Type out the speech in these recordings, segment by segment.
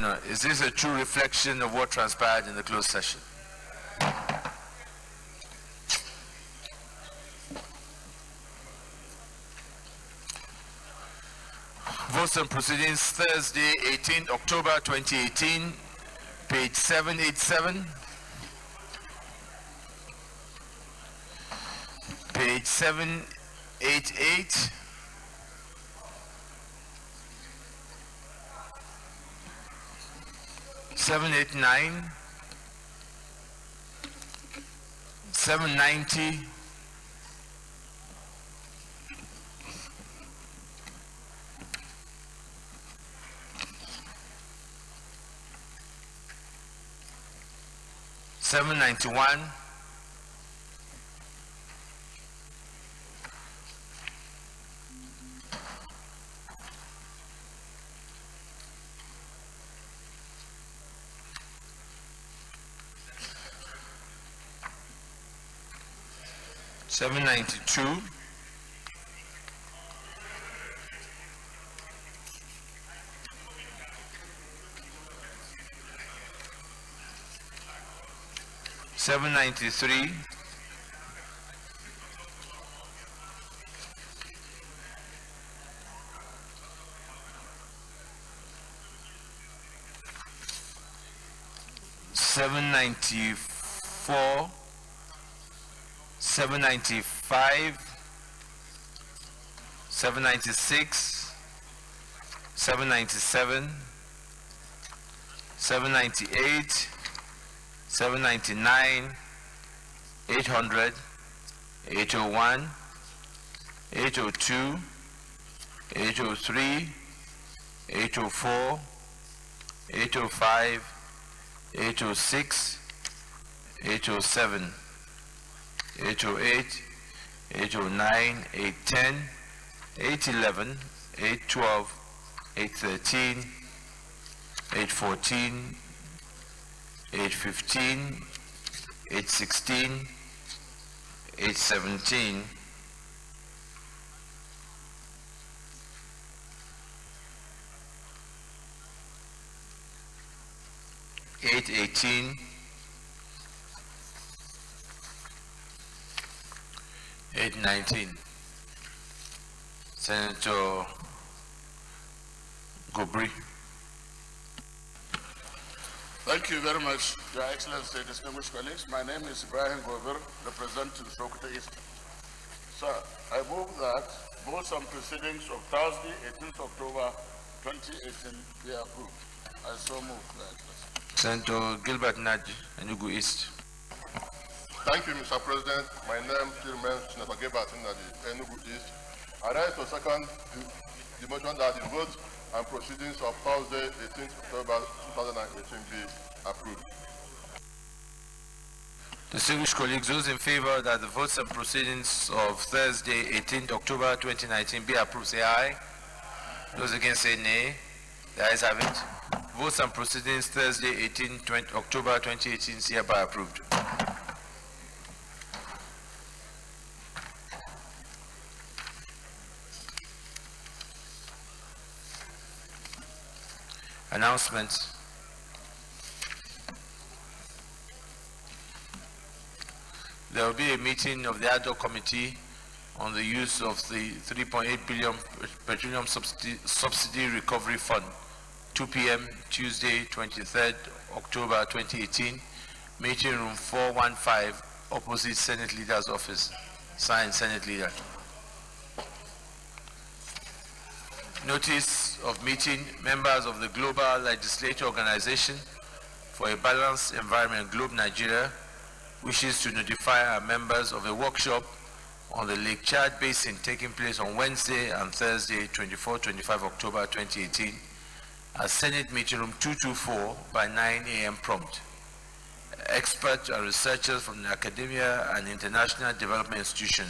Commissioner, is this a true reflection of what transpired in the closed session? Votes and proceedings Thursday, 18th October 2018, page 787. Page 788. Seven, 8, 9, 790, 791, 792, 793, 794, 795, 796, 797, 798, 799, 800, 801, 802, 803, 804, 805, 806, 807, 808, 809, 810, 811, 812, 813, 814, 815, 816, 817, 818, 819. Senator Gobri. Thank you very much, Your Excellency, distinguished colleagues. My name is Ibrahim Gobir, representing Sokoto East. Sir, I move that votes on proceedings of Thursday, 18th October 2018 be approved. I so move, Your Excellency. Senator Gilbert Naji, Enugu East. Thank you, Mr. President. My name is Chairman Senator Gilbert Naji, Enugu East. I rise to second the motion that the votes and proceedings of Thursday, 18th October 2018 be approved. Distinguished colleagues, those in favor that the votes and proceedings of Thursday, 18th October 2019 be approved, say aye. Those against say nay. The ayes have it. Votes and proceedings Thursday, 18th October 2018 is hereby approved. Announcements. There will be a meeting of the ad hoc committee on the use of the 3.8 billion petroleum subsidy recovery fund, 2 p.m. Tuesday, 23rd October 2018, meeting room 415, opposite Senate Leader's office. Signed, Senate Leader. Notice of meeting members of the Global Legislature Organization for a Balanced Environment, Globe Nigeria, wishes to notify our members of a workshop on the Lake Chad Basin taking place on Wednesday and Thursday, 24-25 October 2018, at Senate Meeting Room 224 by 9 a.m. prompt. Experts and researchers from the academia and international development institution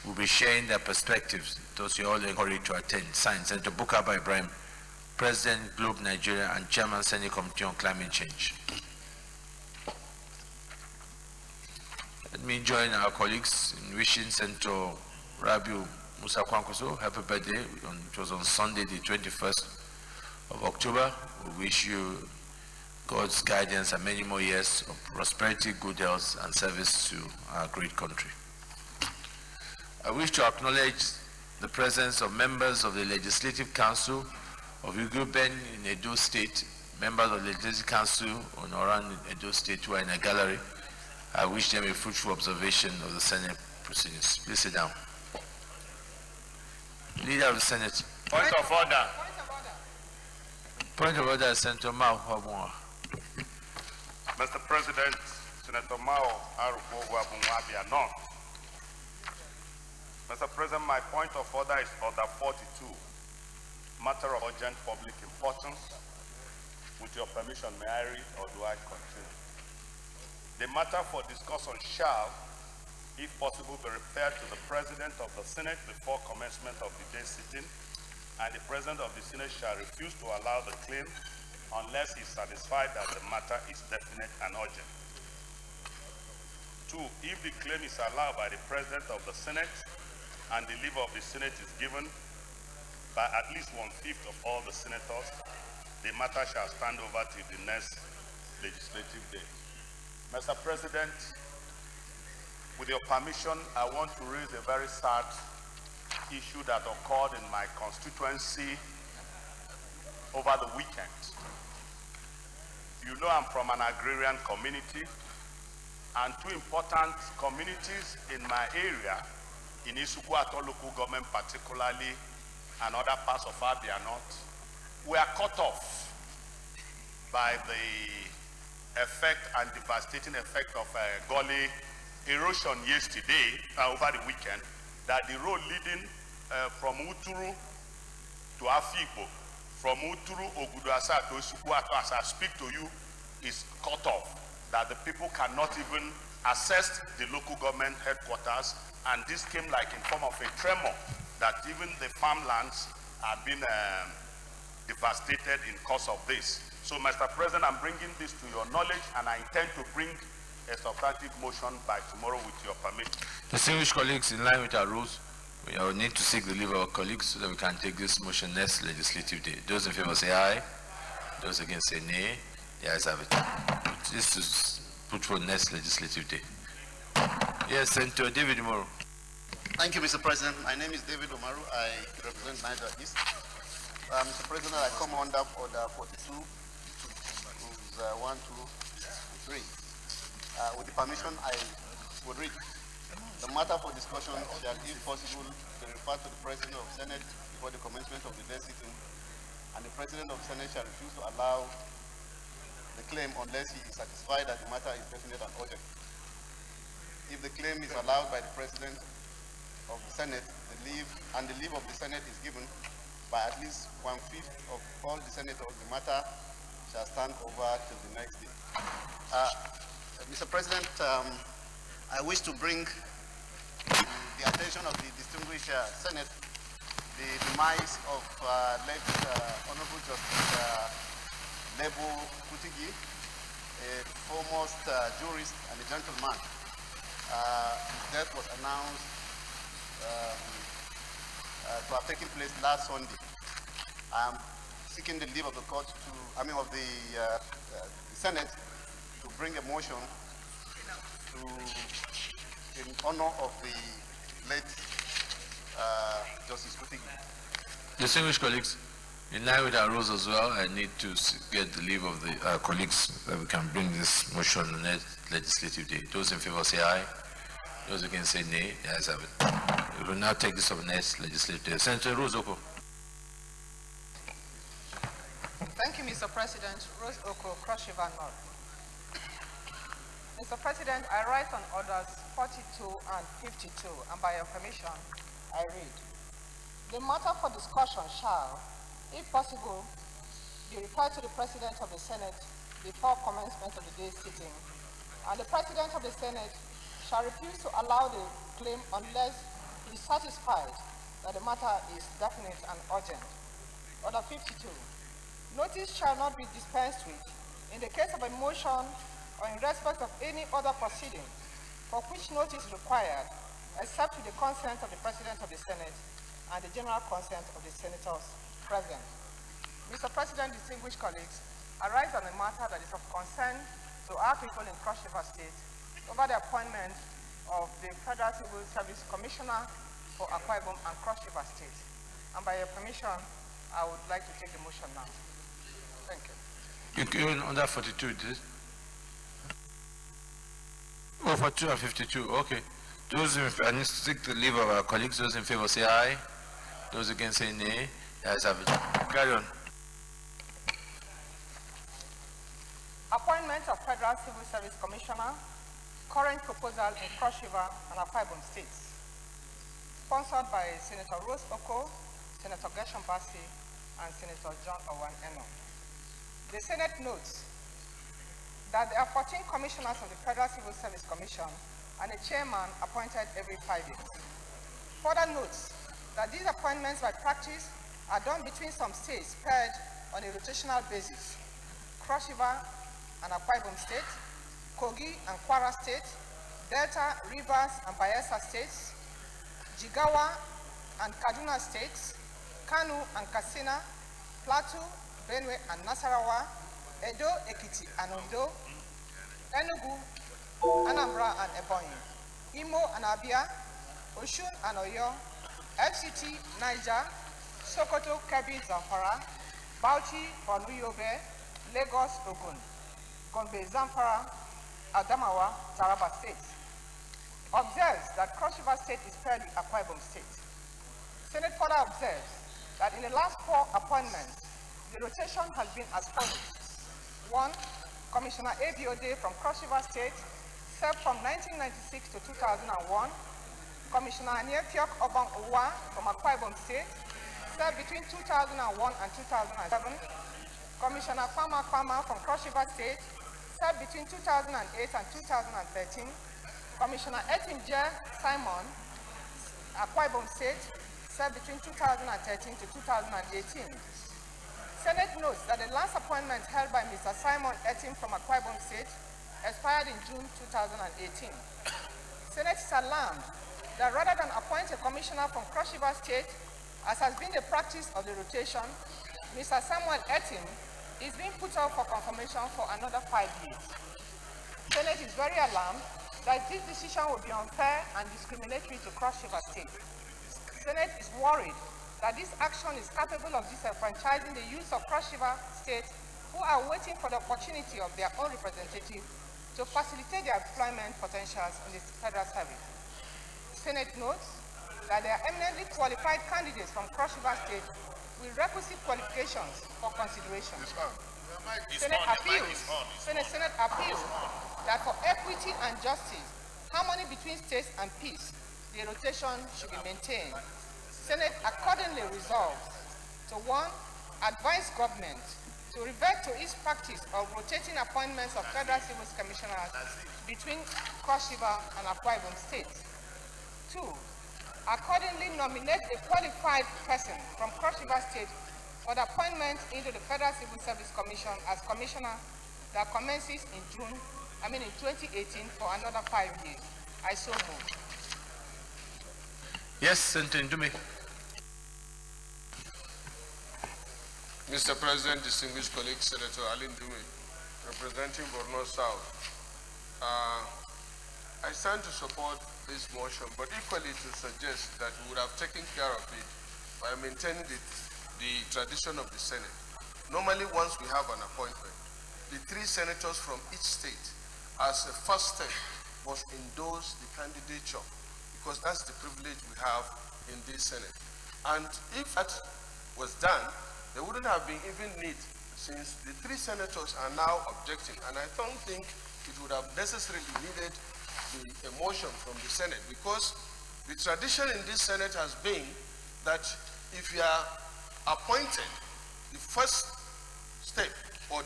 will be sharing their perspectives. Those you are all encouraged to attend. Signed, Senator Bukaba Ibrahim, President, Globe Nigeria, and Chairman, Senate Committee on Climate Change. Let me join our colleagues in wishing Senator Rabiu Musa Kwankwaso happy birthday. It was on Sunday, the 21st of October. We wish you God's guidance and many more years of prosperity, good health, and service to our great country. I wish to acknowledge the presence of members of the Legislative Council of Uguben in Edo State, members of the Legislative Council on Oran in Edo State who are in a gallery. I wish them a fruitful observation of the Senate proceedings. Please sit down. Leader of the Senate. Point of order. Point of order, Senator Mao Wabunwa. Mr. President, Senator Mao Wabunwa North. Mr. President, my point of order is order 42, matter of urgent public importance. With your permission, may I read or do I continue? The matter for discussion shall, if possible, be referred to the President of the Senate before commencement of the day sitting, and the President of the Senate shall refuse to allow the claim unless he is satisfied that the matter is definite and urgent. 2, if the claim is allowed by the President of the Senate and the leave of the Senate is given by at least 1/5 of all the senators, the matter shall stand over till the next legislative day. Mr. President, with your permission, I want to raise a very sad issue that occurred in my constituency over the weekend. You know I'm from an agrarian community, and 2 important communities in my area, in Isukuato local government particularly, and other parts of Abia North, were cut off by the effect and devastating effect of gully erosion yesterday, over the weekend, that the road leading from Uturu to Afikpo, from Uturu, Oguduasa to Isukuato, as I speak to you, is cut off, that the people cannot even access the local government headquarters, and this came like in form of a tremor, that even the farmlands have been devastated in cause of this. So, Mr. President, I'm bringing this to your knowledge, and I intend to bring a substantive motion by tomorrow with your permission. Distinguished colleagues, in line with our rules, we will need to seek the leave of our colleagues so that we can take this motion next legislative day. Those in favor say aye. Those against say nay. The ayes have it. This is put for next legislative day. Yes, Senator David Moro. Thank you, Mr. President. My name is David Omaru. I represent Niger East. Mr. President, I come under order 42, rules 1, 2, and 3. With the permission, I would read. The matter for discussion shall, if possible, be referred to the President of the Senate before the commencement of the day sitting, and the President of the Senate shall refuse to allow the claim unless he is satisfied that the matter is definite and urgent. If the claim is allowed by the President of the Senate, the leave of the Senate is given by at least 1/5 of all the senators, the matter shall stand over till the next day. Mr. President, I wish to bring to the attention of the distinguished Senate the demise of late Honorable Justice Lebo Kutigi, a foremost jurist and a gentleman. His death was announced to have taken place last Sunday. I am seeking the leave of the court of the Senate to bring a motion in honor of the late Justice Kutigi. Distinguished colleagues, in line with our rules as well, I need to get the leave of the colleagues that we can bring this motion on the next legislative day. Those in favor say aye. Those against say nay. The ayes have it. We will now take this up next legislative day. Senator Rose Oko. Thank you, Mr. President. Rose Oko, Cross River North. Mr. President, I write on orders 42 and 52, and by your permission, I read. The matter for discussion shall, if possible, be referred to the President of the Senate before commencement of the day's sitting, and the President of the Senate shall refuse to allow the claim unless he is satisfied that the matter is definite and urgent. Order 52. Notice shall not be dispensed with in the case of a motion or in respect of any other proceeding for which notice is required, except with the consent of the President of the Senate and the general consent of the senators present. Mr. President, distinguished colleagues, I rise on a matter that is of concern to our people in Cross River State over the appointment of the Federal Civil Service Commissioner for Akwa Ibom and Cross River State. And by your permission, I would like to take the motion now. Thank you. You're under 42, did it? Oh, 42 and 52, okay. Those in favor, I need to take the leave of our colleagues. Those in favor say aye. Those against say nay. Yes, have it. Carry on. Appointment of Federal Civil Service Commissioner, current proposal in Cross River and Akwa Ibom states. Sponsored by Senator Rose Oko, Senator Gershom Bassi, and Senator John Owen Eno. The Senate notes that there are 14 commissioners of the Federal Civil Service Commission and a chairman appointed every 5 years. Further notes that these appointments by practice are done between some states paired on a rotational basis. Cross River and Akwa Ibom State, Kogi and Kwara State, Delta, Rivers and Bayelsa States, Jigawa and Kaduna States, Kanu and Katsina, Plateau, Benue and Nasarawa, Edo, Ekiti and Ondo, Enugu, Anambra and Ebonyi, Imo and Abia, Osun and Oyo, FCT, Niger, Sokoto, Kebbi, Zamfara, Bauchi, Borno, Yobe, Lagos, Ogun, Gombe, Zamfara, Adamawa, Taraba State. Observes that Cross River State is paired with Akwa Ibom State. Senate further observes that in the last 4 appointments, the rotation has been as follows. 1. Commissioner A.B. Ode from Cross River State served from 1996 to 2001. Commissioner Aniefiok Obang Uwa from Akwa Ibom State served between 2001 and 2007. Commissioner Kwama Kwama from Cross River State served between 2008 and 2013. Commissioner Etimje Simon, Akwa Ibom State, served between 2013 to 2018. Senate notes that the last appointment held by Mr. Simon Etim from Akwa Ibom State expired in June 2018. Senate is alarmed that rather than appoint a commissioner from Cross River State, as has been the practice of the rotation, Mr. Samuel Etim is being put up for confirmation for another 5 years. Senate is very alarmed that this decision will be unfair and discriminatory to Cross River State. Senate is worried that this action is capable of disenfranchising the youth of Cross River State who are waiting for the opportunity of their own representative to facilitate their employment potentials in the federal service. Senate notes that there are eminently qualified candidates from Cross River State with requisite qualifications for consideration. Senate appeals that for equity and justice, harmony between states and peace, the rotation should be maintained. Senate accordingly resolves to 1. Advise government to revert to its practice of rotating appointments of federal civil commissioners between Cross River and Akwa Ibom State. 2. Accordingly nominate a qualified person from Cross River State for the appointment into the Federal Civil Service Commission as commissioner that commences in 2018 for another 5 years. I so move. Yes, Senator Ndume. Mr. President, distinguished colleagues, Senator Ali Ndume, representing Borno South. I stand to support this motion, but equally to suggest that we would have taken care of it by maintaining the tradition of the Senate. Normally, once we have an appointment, the 3 senators from each state, as a first step, must endorse the candidature, because that's the privilege we have in this Senate. And if that was done, there wouldn't have been even need, since the 3 senators are now objecting, and I don't think it would have necessarily needed the motion from the Senate, because the tradition in this Senate has been that if you are appointed, the first step or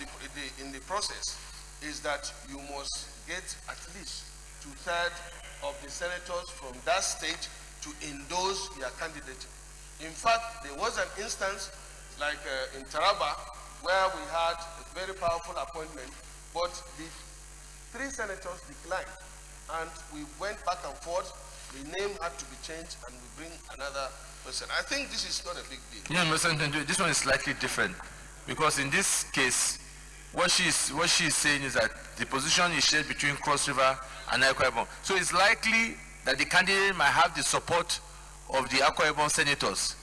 in the process is that you must get at least 2/3 of the senators from that state to endorse your candidate. In fact, there was an instance like in Taraba where we had a very powerful appointment, but the 3 senators declined, and we went back and forth. The name had to be changed, and we bring another person. I think this is not a big deal. Yeah, Mr. Senator, this one is slightly different. because in this case, what she's saying is that the position is shared between Cross River and Akwa Ibom. So it's likely that the candidate might have the support of the Akwa Ibom senators,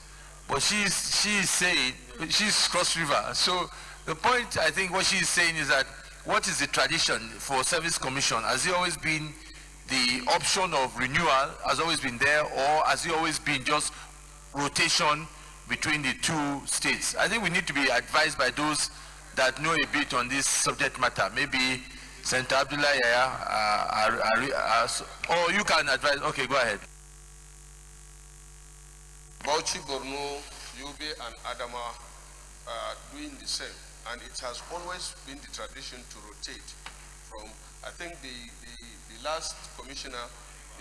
but she is saying she's Cross River. So the point, I think, what she is saying is that what is the tradition for Service Commission? Has it always been the option of renewal? Has always been there, or has it always been just rotation between the two states? I think we need to be advised by those that know a bit on this subject matter. Maybe Senator Abdullah or you can advise. Okay, go ahead. Bauchi, Borno, Yobe, and Adama are doing the same, and it has always been the tradition to rotate from, I think the last commissioner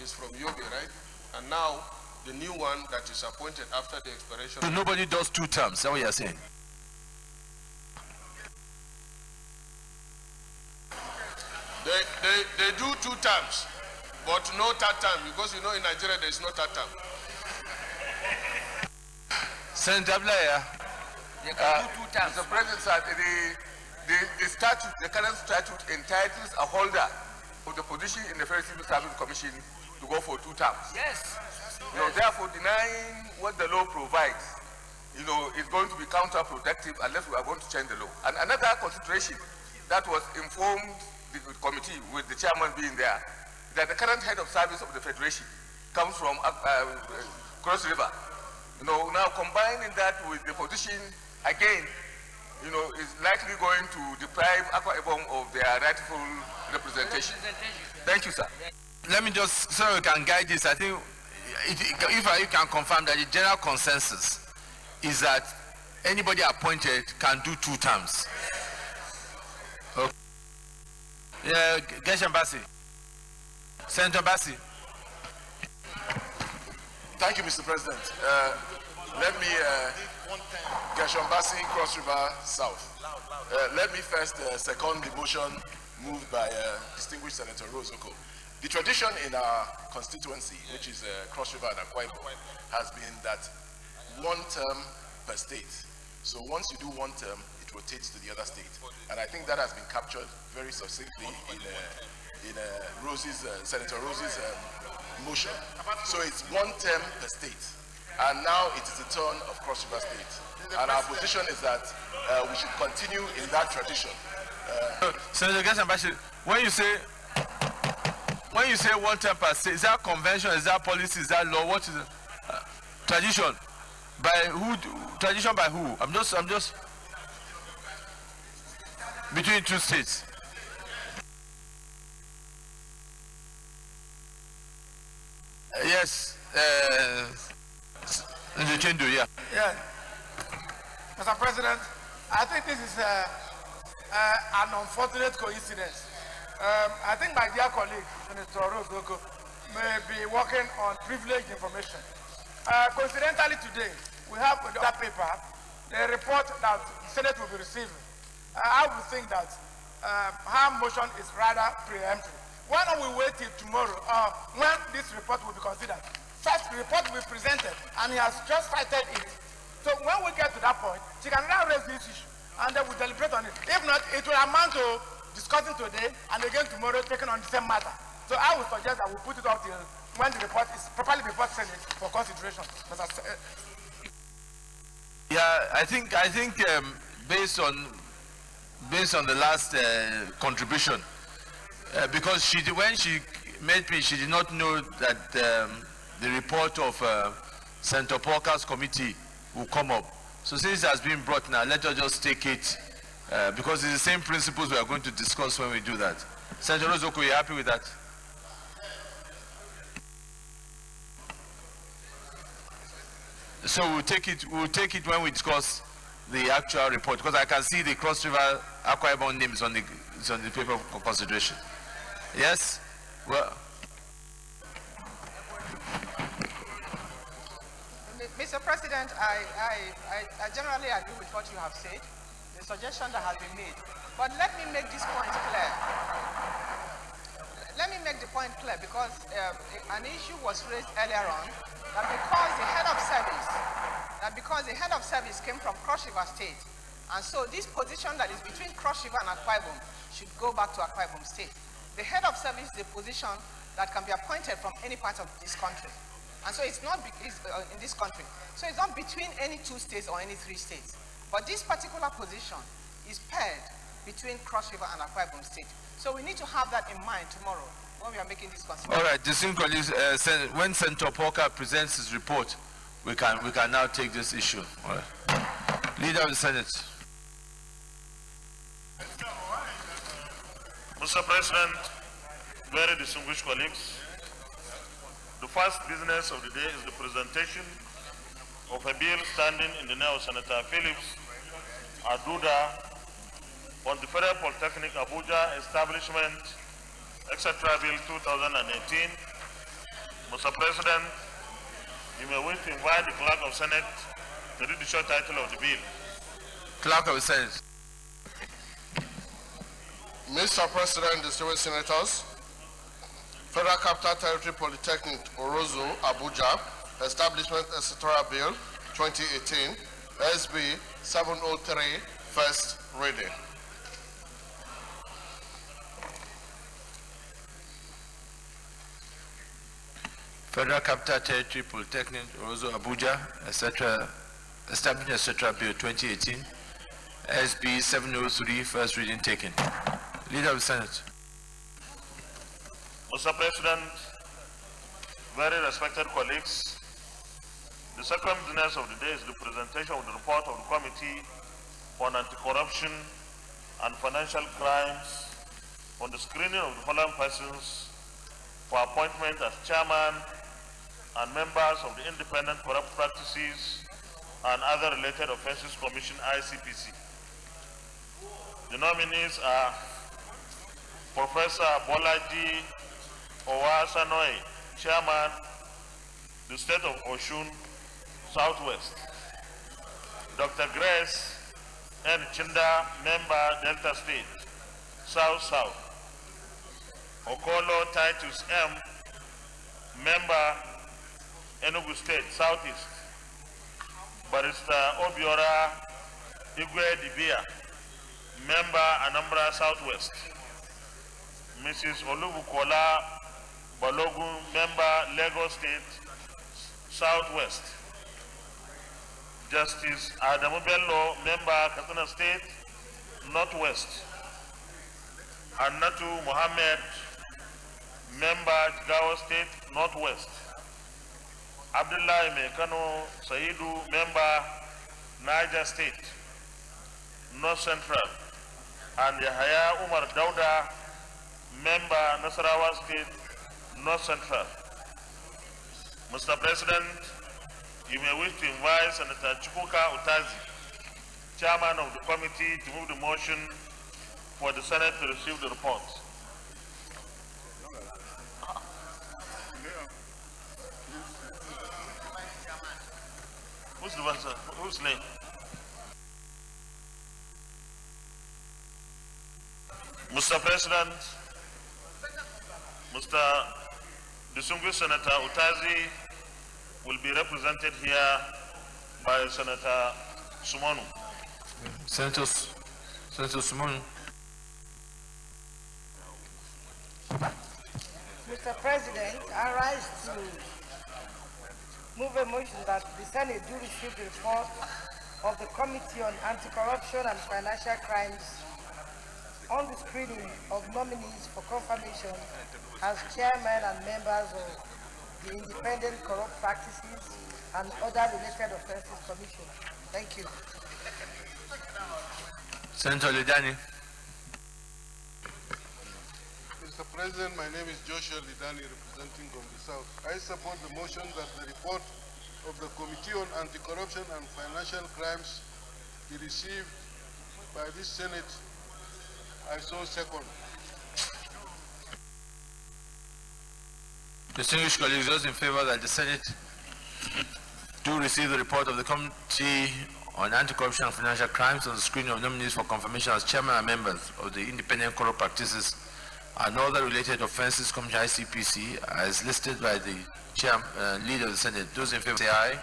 is from Yobe, right? And now the new one that is appointed after the expiration. So nobody does 2 terms, is that what you're saying? They do 2 terms, but no third term, because you know in Nigeria there is no third term. Senator Abdullah, They can do 2 terms. Mr. President, sir, the statute, the current statute entitles a holder of the position in the Federal Civil Service Commission to go for 2 terms. Yes. You know, therefore, denying what the law provides, you know, is going to be counterproductive unless we are going to change the law. And another consideration that was informed the committee, with the chairman being there, that the current head of service of the Federation comes from Cross River. You know, now combining that with the position, again, you know, is likely going to deprive Akwa Ibom of their rightful representation. Thank you, sir. let me just, so we can guide this, I think, if you can confirm that the general consensus is that anybody appointed can do 2 terms. Okay. Yeah, Gershon Bassi. Senator Bassi. Thank you, Mr. President. Let me, Gershon Bassi, Cross River South. Let me first second the motion moved by distinguished Senator Rose Oko. The tradition in our constituency, which is Cross River and Akwa Ibom, has been that 1 term per state. So once you do 1 term, it rotates to the other state. And I think that has been captured very succinctly in Senator Rose's motion. So it's 1 term per state. And now it is the turn of Cross River State. And our position is that we should continue in that tradition. Senator Gashambashi, when you say 1 term per state, is that convention, is that policy, is that law? What is it? Tradition? By who? Tradition by who? I'm just between 2 states. Yes. Yeah. Yeah. Mr. President, I think this is an unfortunate coincidence. I think my dear colleague, Senator Rose may be working on privileged information. Coincidentally today, we have that paper, the report that the Senate will be receiving. I would think that her motion is rather preemptive. Why don't we wait till tomorrow when this report will be considered? First, the report will be presented, and he has just cited it. So when we get to that point, she can now raise this issue, and then we deliberate on it. If not, it will amount to discussing today and again tomorrow, taking on the same matter. So I would suggest that we put it up till when the report is properly before Senate for consideration. Yeah, I think based on the last contribution, because when she met me, she did not know that the report of Senator Porker's committee will come up. So since it has been brought now, let us just take it because it's the same principles we are going to discuss when we do that. Senator Rozoko, are you happy with that? So we'll take it when we discuss the actual report, because I can see the Cross River Akwa Ibom names on the paper for consideration. Yes? Well, Mr. President, I generally agree with what you have said, the suggestion that has been made. But let me make this point clear. Let me make the point clear, because an issue was raised earlier on that because the head of service came from Cross River State And so this position that is between Cross River and Akwa Ibom should go back to Akwa Ibom State. The head of service is a position that can be appointed from any part of this country. And so it's not in this country. So it's not between any 2 states or any 3 states. But this particular position is paired between Cross River and Akwa Ibom State. So we need to have that in mind tomorrow when we are making this consideration. All right, distinguished colleagues, when Senator Porker presents his report, we can now take this issue. All right. Leader of the Senate. Mr. President, very distinguished colleagues, the first business of the day is the presentation of a bill standing in the name of Senator Phillips Aduda on the Federal Polytechnic Abuja Establishment, etc. Bill 2018. Mr. President, you may wish to invite the Clerk of Senate to read the short title of the bill. Clerk of the Senate. Mr. President, distinguished senators, Federal Capital Territory Polytechnic Orozo, Abuja, Establishment, etc. Bill 2018, SB 703, first reading. Federal Capital Territory Polytechnic Orozo, Abuja, etc. Establishment, etc. Bill 2018, SB 703, first reading taken. Leader of the Senate. Mr. President, very respected colleagues, the second business of the day is the presentation of the report of the Committee on Anti-Corruption and Financial Crimes on the screening of the following persons for appointment as chairman and members of the Independent Corrupt Practices and Other Related Offences Commission, ICPC. The nominees are Professor Bolaji Owasanoe, Chairman, the State of Osun, Southwest. Dr. Grace N. Chinda, Member, Delta State, South-South. Okolo Titus M., Member, Enugu State, Southeast. Barrister Obiora Igwe Dibia, Member, Anambra Southwest. Mrs. Olubukola Balogun, Member, Lagos State, Southwest. Justice Adamu Bello, Member, Katsina State, Northwest. Annatu Mohammed, Member, Jigawa State, Northwest. Abdullah Mekano Saidu, Member, Niger State, North Central. And Yahya Umar Dauda, Member, Nasarawa State, North Central. Mr. President, you may wish to invite Senator Chukwuka Utazi, Chairman of the committee, to move the motion for the Senate to receive the report. Who's the one, sir? Whose name? Mr. President, Mr. Distinguished Senator Utazi will be represented here by Senator Sumonu. Senator Sumonu. Mr. President, I rise to move a motion that the Senate do receive the report of the Committee on Anti-Corruption and Financial Crimes on the screening of nominees for confirmation as chairman and members of the Independent Corrupt Practices and Other Related Offences Commission. Thank you. Senator Lidani. Mr. President, my name is Joshua Lidani, representing Gombe South. I support the motion that the report of the Committee on Anti-Corruption and Financial Crimes be received by this Senate. I so second. Distinguished colleagues, those in favor that the Senate do receive the report of the Committee on Anti-Corruption and Financial Crimes on the screening of nominees for confirmation as chairman and members of the Independent Corrupt Practices and Other Related Offences Commission, ICPC, as listed by the leader of the Senate. Those in favor say aye.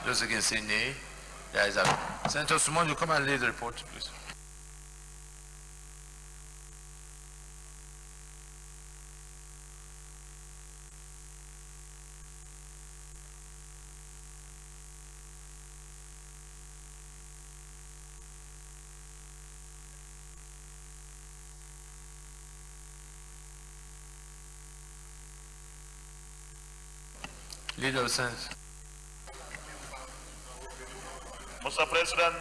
Those against say nay. There is a Senator Sumon, you come and lead the report, please. Leader of the Senate. Mr. President,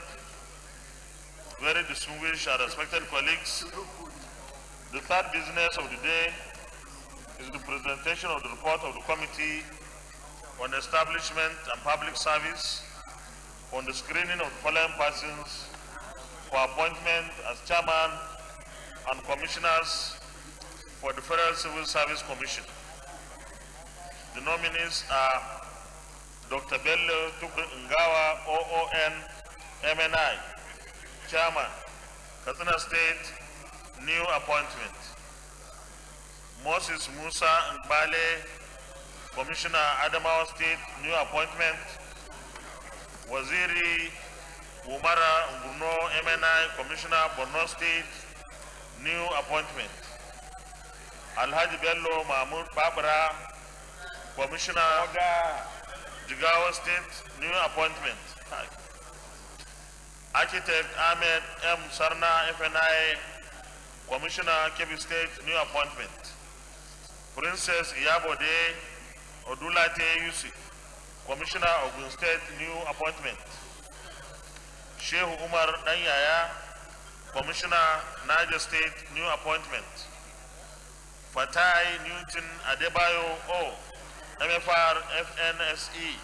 very distinguished and respected colleagues, the third business of the day is the presentation of the report of the Committee on Establishment and Public Service on the screening of the following persons for appointment as chairman and commissioners for the Federal Civil Service Commission. The nominees are Dr. Bello Tukru Ngawa, OON, MNI, Chairman, Katsina State, new appointment. Moses Musa Ngbale, Commissioner, Adamawa State, new appointment. Waziri Umara Nguno, MNI, Commissioner, Borno State, new appointment. Alhaji Bello Mahmoud Babra, Commissioner, Jigawa State, new appointment. Architect Ahmed M. Sarna, FNI, Commissioner, Kebbi State, new appointment. Princess Iyabode Odulate Yusi, Commissioner, Ogun State, new appointment. Sheikh Umar Danyaya, Commissioner, Niger State, new appointment. Fatai Newton Adebayo O, MFR FNSE,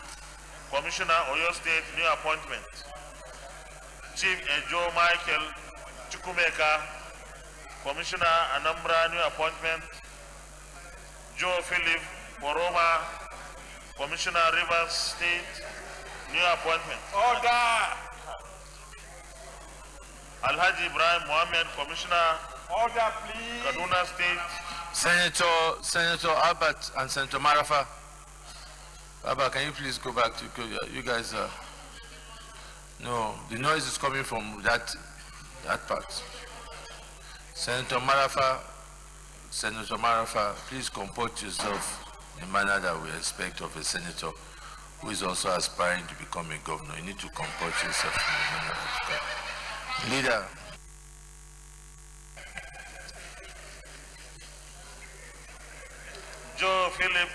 Commissioner, Oyo State, new appointment. Chief Ejo Michael Chukwumeka, Commissioner, Anambra, new appointment. Joe Philip Boroma, Commissioner, Rivers State, new appointment. Order! Alhaji Ibrahim Mohammed, Commissioner, Order, please. Kaduna State. Senator Albert and Senator Marafa. Albert, can you please go back to you guys? No, the noise is coming from that part. Senator Marafa, please comport yourself in the manner that we expect of a senator who is also aspiring to become a governor. You need to comport yourself in the manner that you can. Leader. Joe Philip,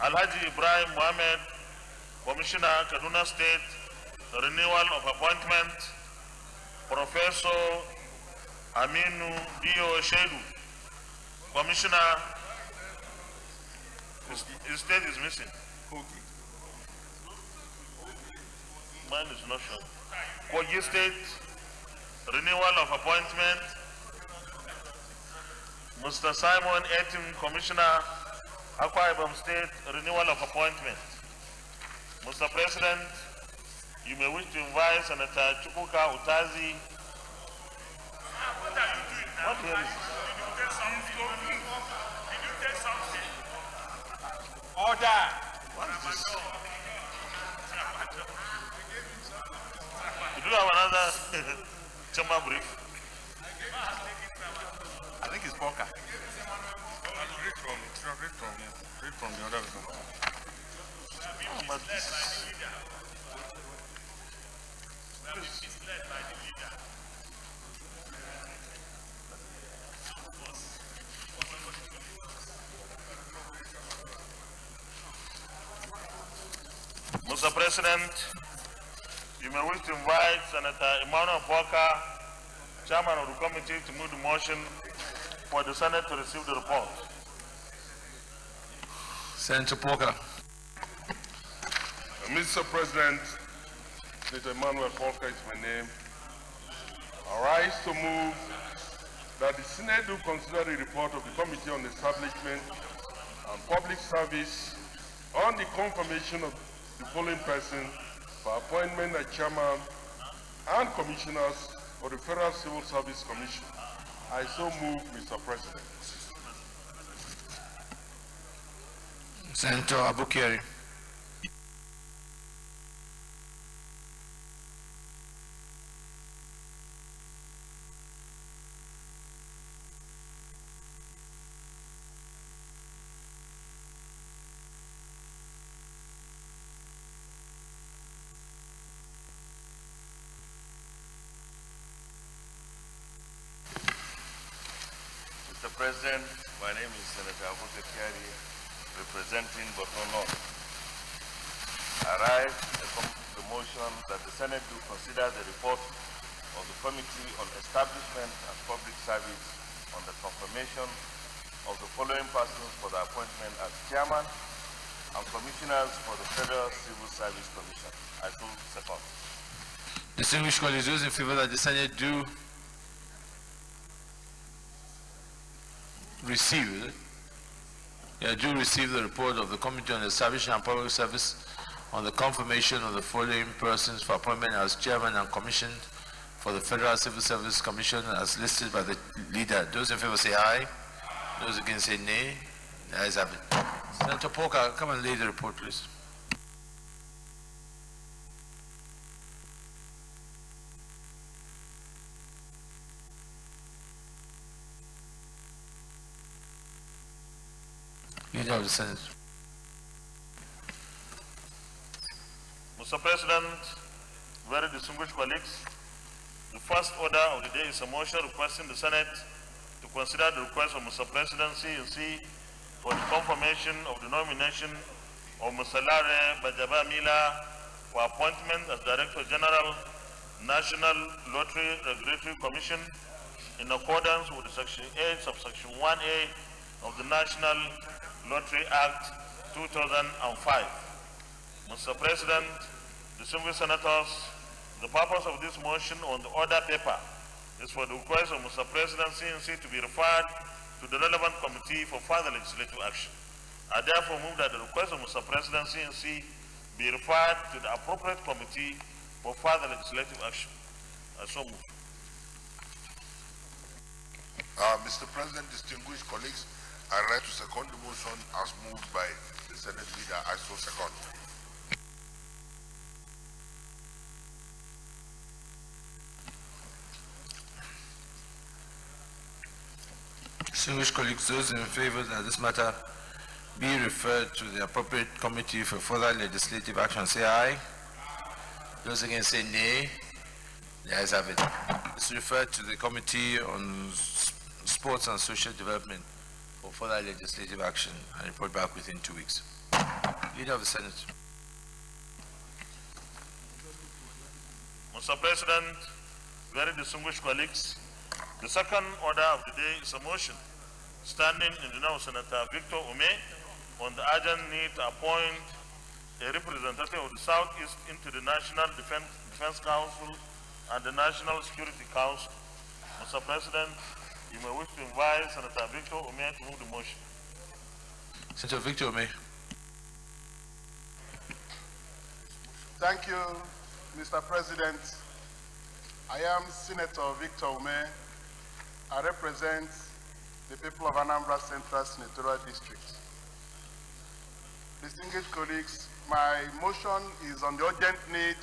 Alhaji Ibrahim Mohammed, Commissioner, Kaduna State, renewal of appointment. Professor Aminu Dio Shedu, Commissioner, his state is missing. Mine is not sure. Kogi State, renewal of appointment. Mr. Simon Etim, Commissioner, Akwa Ibom State, renewal of appointment. Mr. President, you may wish to invite Senator Chukwuka Utazi. What are you doing now? What the hell is this? Did you take something? Did you take something? Order! What is this? Do you have another chamber brief? I think it's poker. Read from the other one. But this Misled by the leader. Mr. President, you may wish to invite Senator Emmanuel Walker, Chairman of the committee, to move the motion for the Senate to receive the report. Senator Porker. Mr. President, Senator Emmanuel Porker is my name. I rise to move that the Senate do consider the report of the Committee on Establishment and Public Service on the confirmation of the following person for appointment as chairman and commissioners of the Federal Civil Service Commission. I so move, Mr. President. Senator Abukeri. President, my name is Senator Abuka Kiari, representing Borno North. I rise the motion that the Senate do consider the report of the Committee on Establishment and Public Service on the confirmation of the following persons for the appointment as Chairman and Commissioners for the Federal Civil Service Commission. I so second. Distinguished colleagues, those in favor that the Senate do receive the report of the Committee on Establishment and Public Service on the confirmation of the following persons for appointment as Chairman and commissioned for the Federal Civil Service Commission as listed by the leader. Those in favor say aye. Those against say nay. The ayes have it. Senator Porker, come and lay the report, please. Leader of the Senate. Mr. President, very distinguished colleagues, the first order of the day is a motion requesting the Senate to consider the request of Mr. President CNC for the confirmation of the nomination of Mr. Lare Bajabamila for appointment as Director General, National Lottery Regulatory Commission in accordance with Section 8, subsection 1A of the National Lottery Act 2005. Mr. President, distinguished senators, the purpose of this motion on the order paper is for the request of Mr. President CNC to be referred to the relevant committee for further legislative action. I therefore move that the request of Mr. President CNC be referred to the appropriate committee for further legislative action. I so move. Mr. President, distinguished colleagues, I rise to second the motion as moved by the Senate leader. I so second. Distinguished colleagues, those in favor that this matter be referred to the appropriate committee for further legislative action say aye. Those against say nay. The ayes have it. It's referred to the Committee on Sports and Social Development for further legislative action and report back within 2 weeks. Leader of the Senate. Mr. President, very distinguished colleagues, the second order of the day is a motion standing in the name of Senator Victor Ume on the urgent need to appoint a representative of the Southeast into the National Defense Council and the National Security Council. Mr. President, you may wish to invite Senator Victor Ume to move the motion. Senator Victor Ume. Thank you, Mr. President. I am Senator Victor Ume. I represent the people of Anambra Central Senatorial District. Distinguished colleagues, my motion is on the urgent need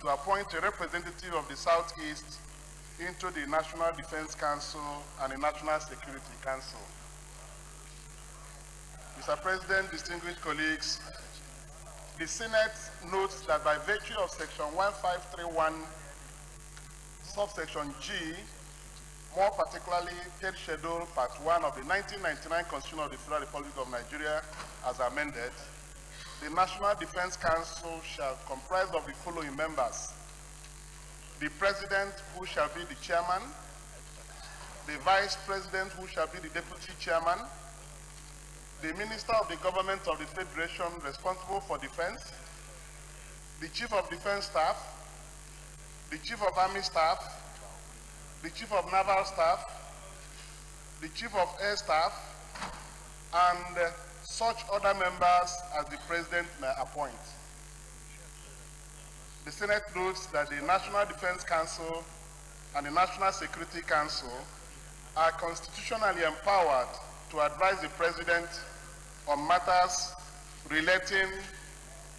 to appoint a representative of the Southeast into the National Defense Council and the National Security Council. Mr. President, distinguished colleagues, the Senate notes that by virtue of Section 1531, subsection G, more particularly third schedule part 1 of the 1999 Constitution of the Federal Republic of Nigeria as amended, the National Defense Council shall comprise of the following members: the President, who shall be the Chairman, the Vice President, who shall be the Deputy Chairman, the Minister of the Government of the Federation responsible for defense, the Chief of Defense Staff, the Chief of Army Staff, the Chief of Naval Staff, the Chief of Air Staff, and such other members as the President may appoint. The Senate notes that the National Defense Council and the National Security Council are constitutionally empowered to advise the President on matters relating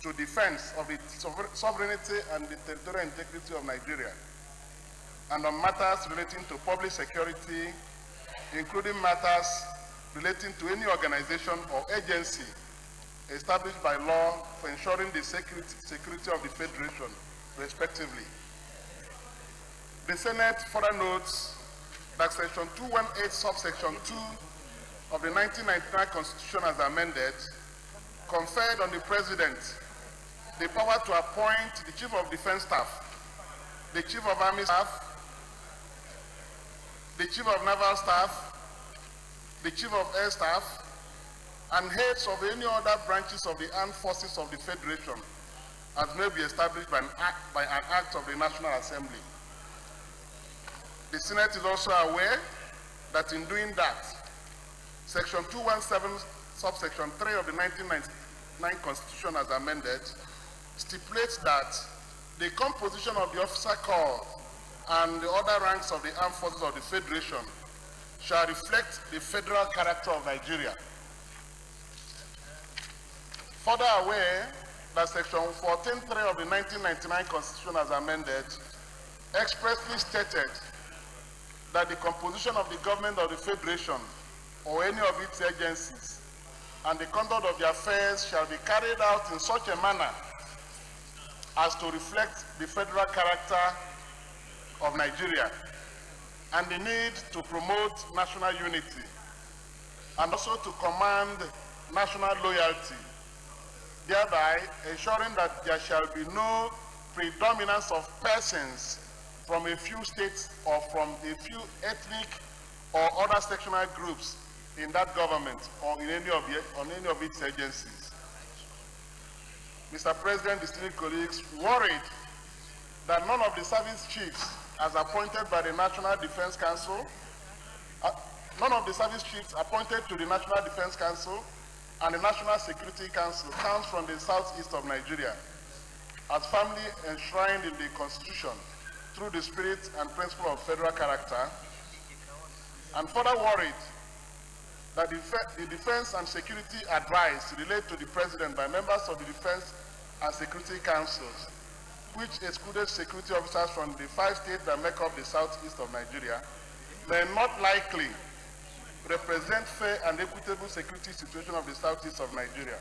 to defense of the sovereignty and the territorial integrity of Nigeria, and on matters relating to public security, including matters relating to any organization or agency established by law for ensuring the security of the Federation, respectively. The Senate further notes that Section 218, subsection 2 of the 1999 Constitution as amended, conferred on the President the power to appoint the Chief of Defense Staff, the Chief of Army Staff, the Chief of Naval Staff, the Chief of Air Staff, and heads of any other branches of the armed forces of the Federation, as may be established by an act of the National Assembly. The Senate is also aware that in doing that, Section 217, subsection 3 of the 1999 Constitution as amended, stipulates that the composition of the officer corps and the other ranks of the armed forces of the Federation shall reflect the federal character of Nigeria. Further aware that Section 14.3 of the 1999 Constitution as amended expressly stated that the composition of the government of the Federation or any of its agencies and the conduct of the affairs shall be carried out in such a manner as to reflect the federal character of Nigeria and the need to promote national unity and also to command national loyalty, thereby ensuring that there shall be no predominance of persons from a few states or from a few ethnic or other sectional groups in that government or in any of its agencies. Mr. President, distinguished colleagues, worried that none of the service chiefs as appointed by the National Defense Council, none of the service chiefs appointed to the National Defense Council and the National Security Council comes from the southeast of Nigeria, as firmly enshrined in the Constitution through the spirit and principle of federal character, and further worried that the defense and security advice relayed to the President by members of the Defense and Security Councils, which excluded security officers from the 5 states that make up the southeast of Nigeria, may not likely represent fair and equitable security situation of the southeast of Nigeria.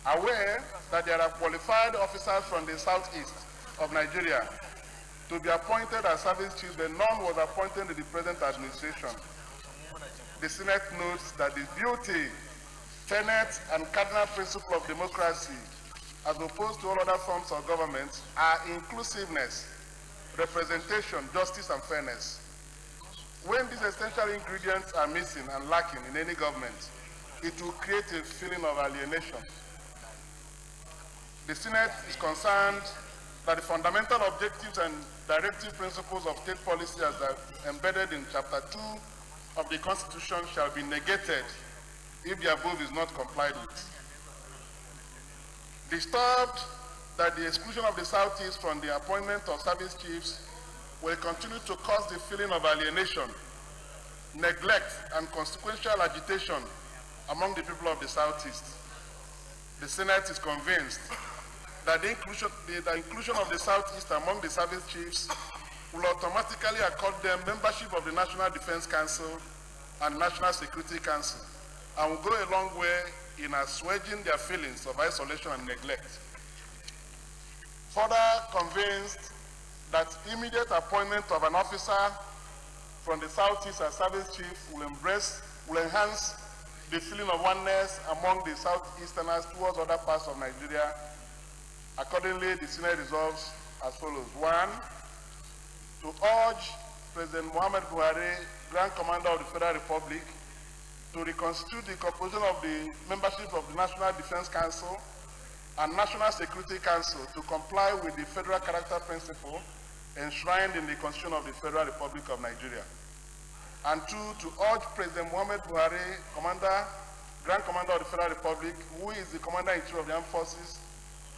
Aware that there are qualified officers from the southeast of Nigeria to be appointed as service chiefs, but none was appointed in the present administration. The Senate notes that the beauty, tenet, and cardinal principle of democracy, as opposed to all other forms of government, are inclusiveness, representation, justice, and fairness. When these essential ingredients are missing and lacking in any government, it will create a feeling of alienation. The Senate is concerned that the fundamental objectives and directive principles of state policy as embedded in Chapter 2 of the Constitution shall be negated if the above is not complied with. Disturbed that the exclusion of the Southeast from the appointment of service chiefs will continue to cause the feeling of alienation, neglect, and consequential agitation among the people of the Southeast. The Senate is convinced that the inclusion of the Southeast among the service chiefs will automatically accord them membership of the National Defense Council and National Security Council, and will go a long way in assuaging their feelings of isolation and neglect. Further convinced that immediate appointment of an officer from the Southeast as service chief will enhance the feeling of oneness among the Southeasterners towards other parts of Nigeria. Accordingly, the Senate resolves as follows. 1, to urge President Muhammad Buhari, Grand Commander of the Federal Republic, to reconstitute the composition of the membership of the National Defense Council and National Security Council to comply with the federal character principle enshrined in the Constitution of the Federal Republic of Nigeria. And 2, to urge President Muhammad Buhari, Grand Commander of the Federal Republic, who is the Commander-in-Chief of the Armed Forces,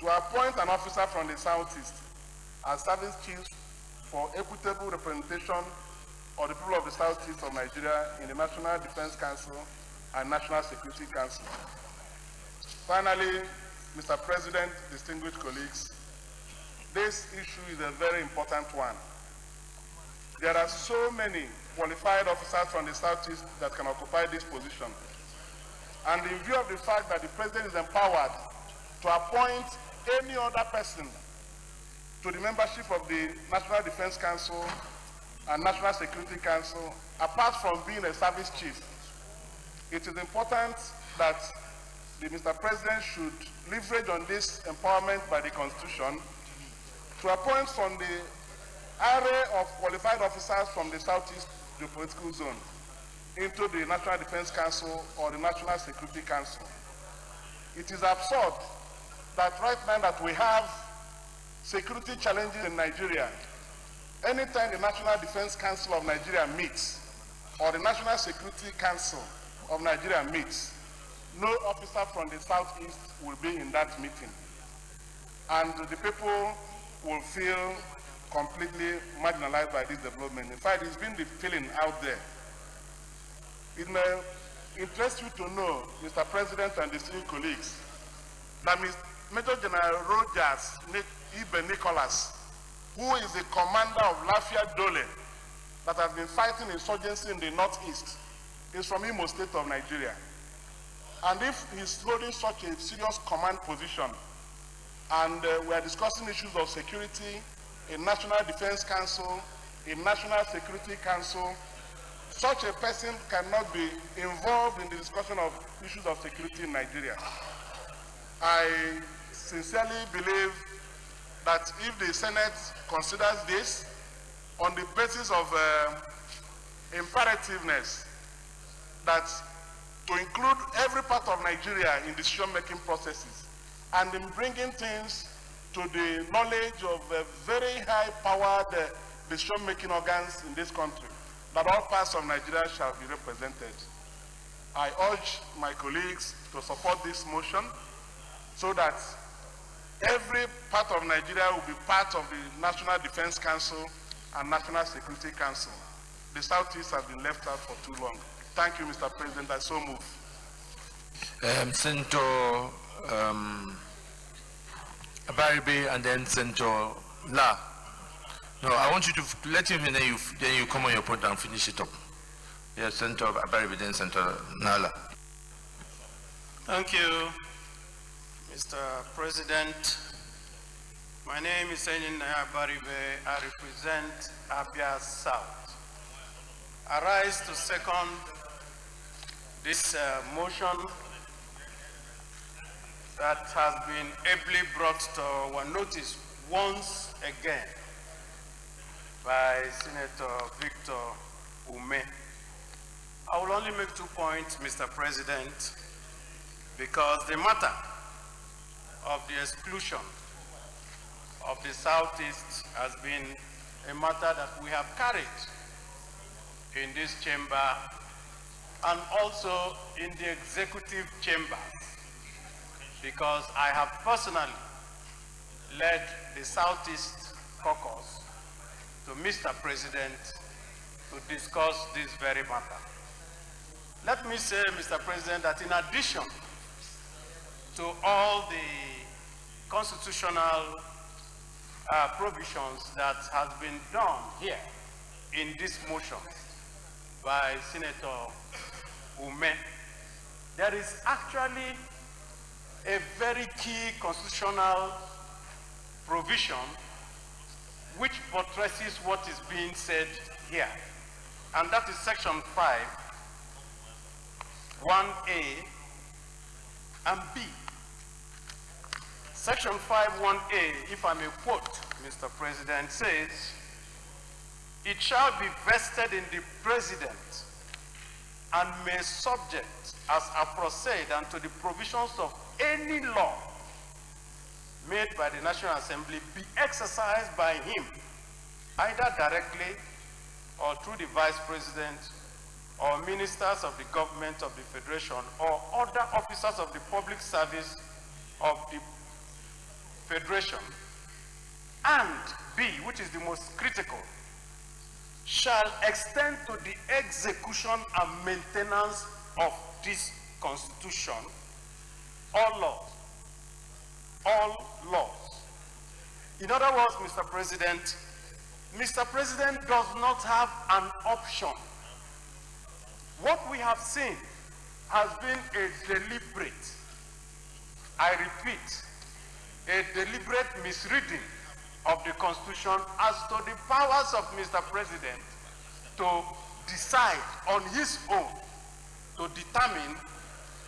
to appoint an officer from the Southeast as service chief for equitable representation of the people of the Southeast of Nigeria in the National Defense Council and National Security Council. Finally, Mr. President, distinguished colleagues, this issue is a very important one. There are so many qualified officers from the Southeast that can occupy this position. And in view of the fact that the President is empowered to appoint any other person to the membership of the National Defense Council and National Security Council, apart from being a service chief, it is important that the Mr. President should leverage on this empowerment by the Constitution to appoint from the array of qualified officers from the Southeast geopolitical zone into the National Defense Council or the National Security Council. It is absurd that right now that we have security challenges in Nigeria, anytime the National Defense Council of Nigeria meets or the National Security Council of Nigeria meets, no officer from the Southeast will be in that meeting. And the people will feel completely marginalized by this development. In fact, it's been the feeling out there. It may interest you to know, Mr. President and distinguished colleagues, that Major General Rogers Ibe Nicholas, who is the commander of Lafia Dole, that has been fighting insurgency in the Northeast, is from Imo State of Nigeria. And if he's holding such a serious command position, and we are discussing issues of security in National Defense Council, in National Security Council, such a person cannot be involved in the discussion of issues of security in Nigeria. I sincerely believe that if the Senate considers this on the basis of imperativeness, that to include every part of Nigeria in decision-making processes and in bringing things to the knowledge of very high-powered decision-making organs in this country, that all parts of Nigeria shall be represented. I urge my colleagues to support this motion so that every part of Nigeria will be part of the National Defense Council and National Security Council. The Southeast has been left out for too long. Thank you, Mr. President. I so move. Senator Abaribe and then Senator La. No, I want you to let him and then you come on your point and finish it up. Yes, Senator Abaribe, then Senator Nala. Thank you, Mr. President. My name is Senator Abaribe. I represent Abia South. I rise to second this motion that has been ably brought to our notice once again by Senator Victor Ume. I will only make 2 points, Mr. President, because the matter of the exclusion of the Southeast has been a matter that we have carried in this chamber and also in the executive chamber, because I have personally led the Southeast caucus to Mr. President to discuss this very matter. Let me say, Mr. President, that in addition to all the constitutional provisions that has been done here in this motion by Senator Ume, there is actually a very key constitutional provision which buttresses what is being said here, and that is Section 5, 1A and B. Section 5, 1A, if I may quote, Mr. President, says, "It shall be vested in the President and may subject as aforesaid unto the provisions of any law made by the National Assembly be exercised by him, either directly or through the Vice President or ministers of the government of the Federation or other officers of the public service of the Federation, and B, which is the most critical, shall extend to the execution and maintenance of this Constitution, all laws. In other words, Mr. President does not have an option. What we have seen has been a deliberate, I repeat, a deliberate misreading of the Constitution as to the powers of Mr. President to decide on his own to determine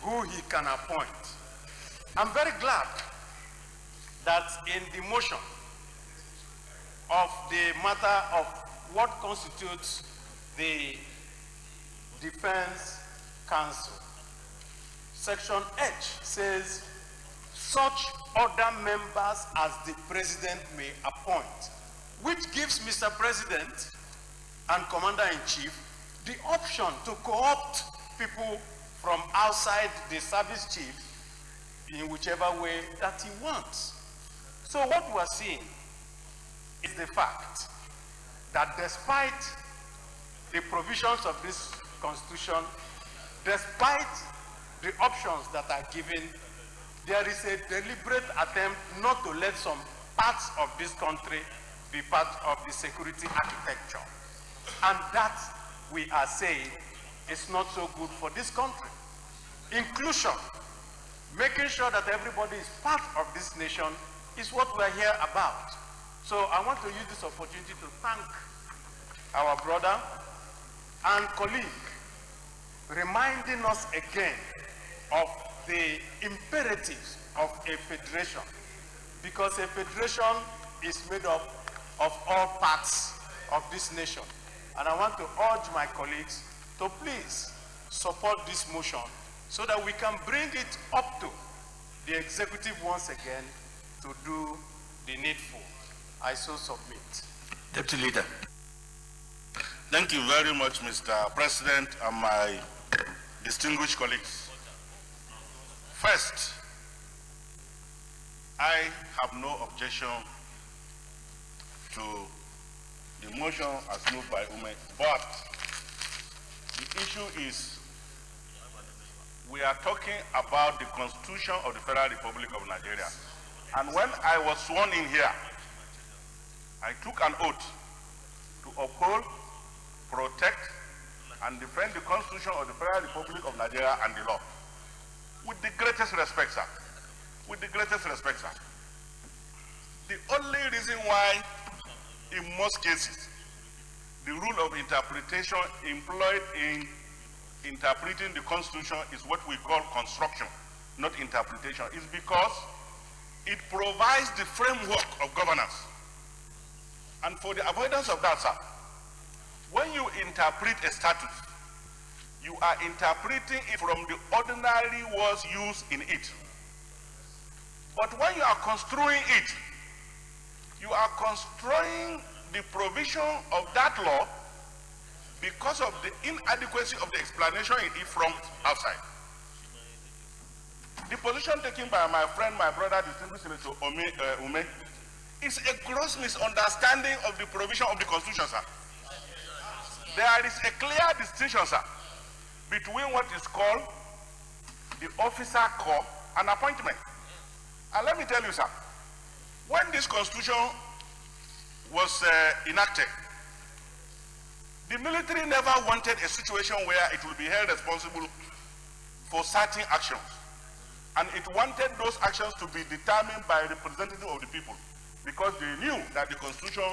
who he can appoint. I'm very glad that in the motion of the matter of what constitutes the Defense Council, Section H says, such other members as the President may appoint, which gives Mr. President and Commander-in-Chief the option to co-opt people from outside the service chief in whichever way that he wants. So what we are seeing is the fact that despite the provisions of this Constitution, despite the options that are given, there is a deliberate attempt not to let some parts of this country be part of the security architecture. And that, we are saying, is not so good for this country. Inclusion, making sure that everybody is part of this nation, is what we're here about. So I want to use this opportunity to thank our brother and colleague, reminding us again of the imperatives of a federation, because a federation is made up of all parts of this nation. And I want to urge my colleagues to please support this motion so that we can bring it up to the executive once again to do the needful. I so submit. Deputy Leader. Thank you very much, Mr. President, and my distinguished colleagues. First, I have no objection to the motion as moved by Ume, but the issue is we are talking about the Constitution of the Federal Republic of Nigeria. And when I was sworn in here, I took an oath to uphold, protect, and defend the Constitution of the Federal Republic of Nigeria and the law. With the greatest respect, sir. With the greatest respect, sir. The only reason why, in most cases, the rule of interpretation employed in interpreting the Constitution is what we call construction, not interpretation, is because it provides the framework of governance. And for the avoidance of that, sir, when you interpret a statute, you are interpreting it from the ordinary words used in it. But when you are construing it, you are construing the provision of that law because of the inadequacy of the explanation in it from outside. The position taken by my friend, my brother, distinguished Senator Ume, is a gross misunderstanding of the provision of the Constitution, sir. There is a clear distinction, sir, between what is called the officer corps and appointment. And let me tell you, sir, when this Constitution was enacted, the military never wanted a situation where it will be held responsible for certain actions. And it wanted those actions to be determined by a representative of the people, because they knew that the Constitution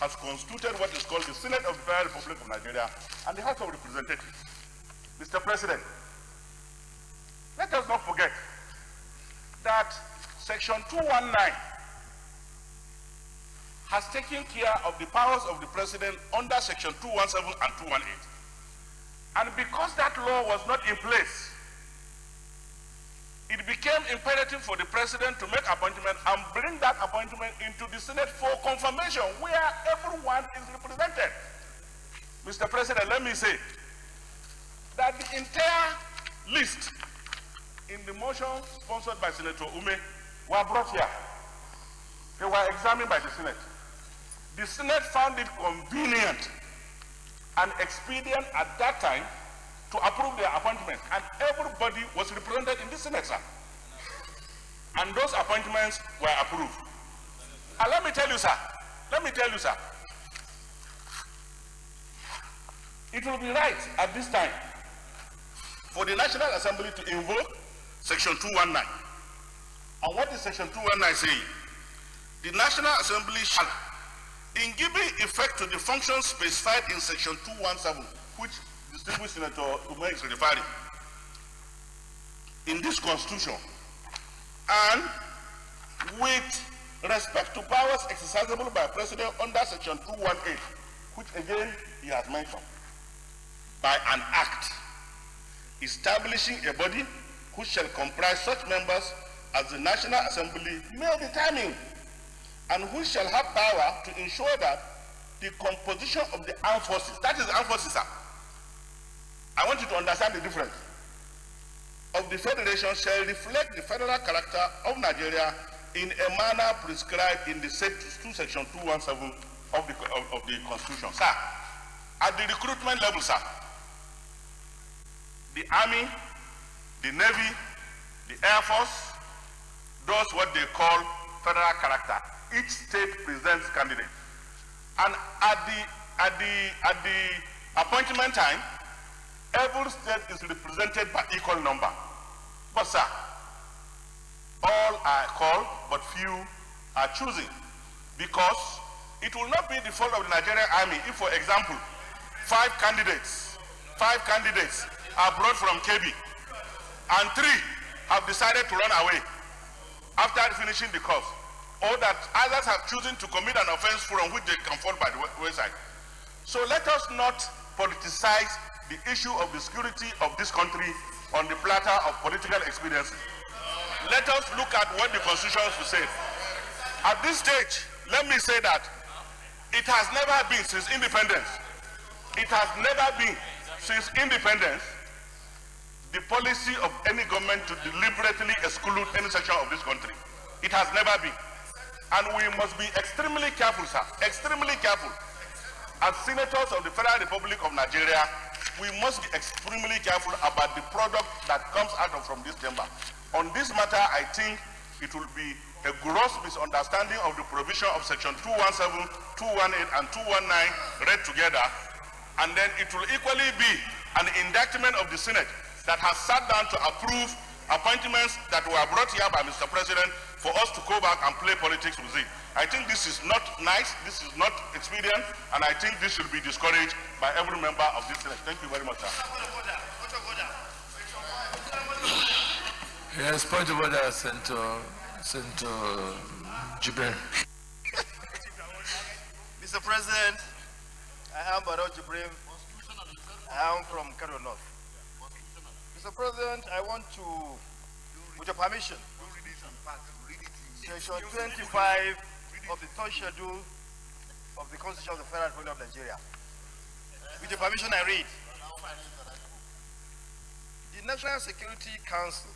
has constituted what is called the Senate of the Federal Republic of Nigeria and the House of Representatives. Mr. President, let us not forget that Section 219 has taken care of the powers of the President under Section 217 and 218. And because that law was not in place, it became imperative for the President to make appointment and bring that appointment into the Senate for confirmation, where everyone is represented. Mr. President, let me say that the entire list in the motion sponsored by Senator Ume were brought here. They were examined by the Senate. The Senate found it convenient and expedient at that time to approve their appointment, and everybody was represented in the Senate, sir. And those appointments were approved. And let me tell you, sir, it will be right at this time for the National Assembly to invoke Section 219. And what is Section 219 saying? the National Assembly shall, in giving effect to the functions specified in section 217, which distinguished Senator Umar is referring, in this constitution, and with respect to powers exercisable by President under section 218, which again he has mentioned, by an act establishing a body which shall comprise such members as the National Assembly may determine, and which shall have power to ensure that the composition of the armed forces, that is the armed forces, sir. I want you to understand the difference, of the Federation shall reflect the federal character of Nigeria in a manner prescribed in the section 217 of the Constitution. Sir, at the recruitment level, sir, the Army, the Navy, the Air Force does what they call federal character. Each state presents candidates. And at the appointment time, every state is represented by equal number. But sir, all are called, but few are choosing. Because it will not be the fault of the Nigerian Army if, for example, five candidates are brought from KB, and 3 have decided to run away after finishing the course, or that others have chosen to commit an offense from which they can fall by the wayside. So let us not politicize the issue of the security of this country on the platter of political expediency. Let us look at what the Constitution says. At this stage, let me say that it has never been since independence. It has never been since independence the policy of any government to deliberately exclude any section of this country. It has never been. And we must be extremely careful, sir, extremely careful. As senators of the Federal Republic of Nigeria, we must be extremely careful about the product that comes out from this chamber. On this matter, I think it will be a gross misunderstanding of the provision of section 217, 218, and 219 read together, and then it will equally be an indictment of the Senate that has sat down to approve appointments that were brought here by Mr. President for us to go back and play politics with it. I think this is not nice, this is not expedient, and I think this should be discouraged by every member of this Senate. Thank you very much, sir. Yes, point of order, Senator Jibril. Mr. President, I am Barot Jibril. I am from Kano North. Mr. President, I want to, with your permission, Section 25 of the third schedule of the Constitution of the Federal Republic of Nigeria. With your permission, I read. The National Security Council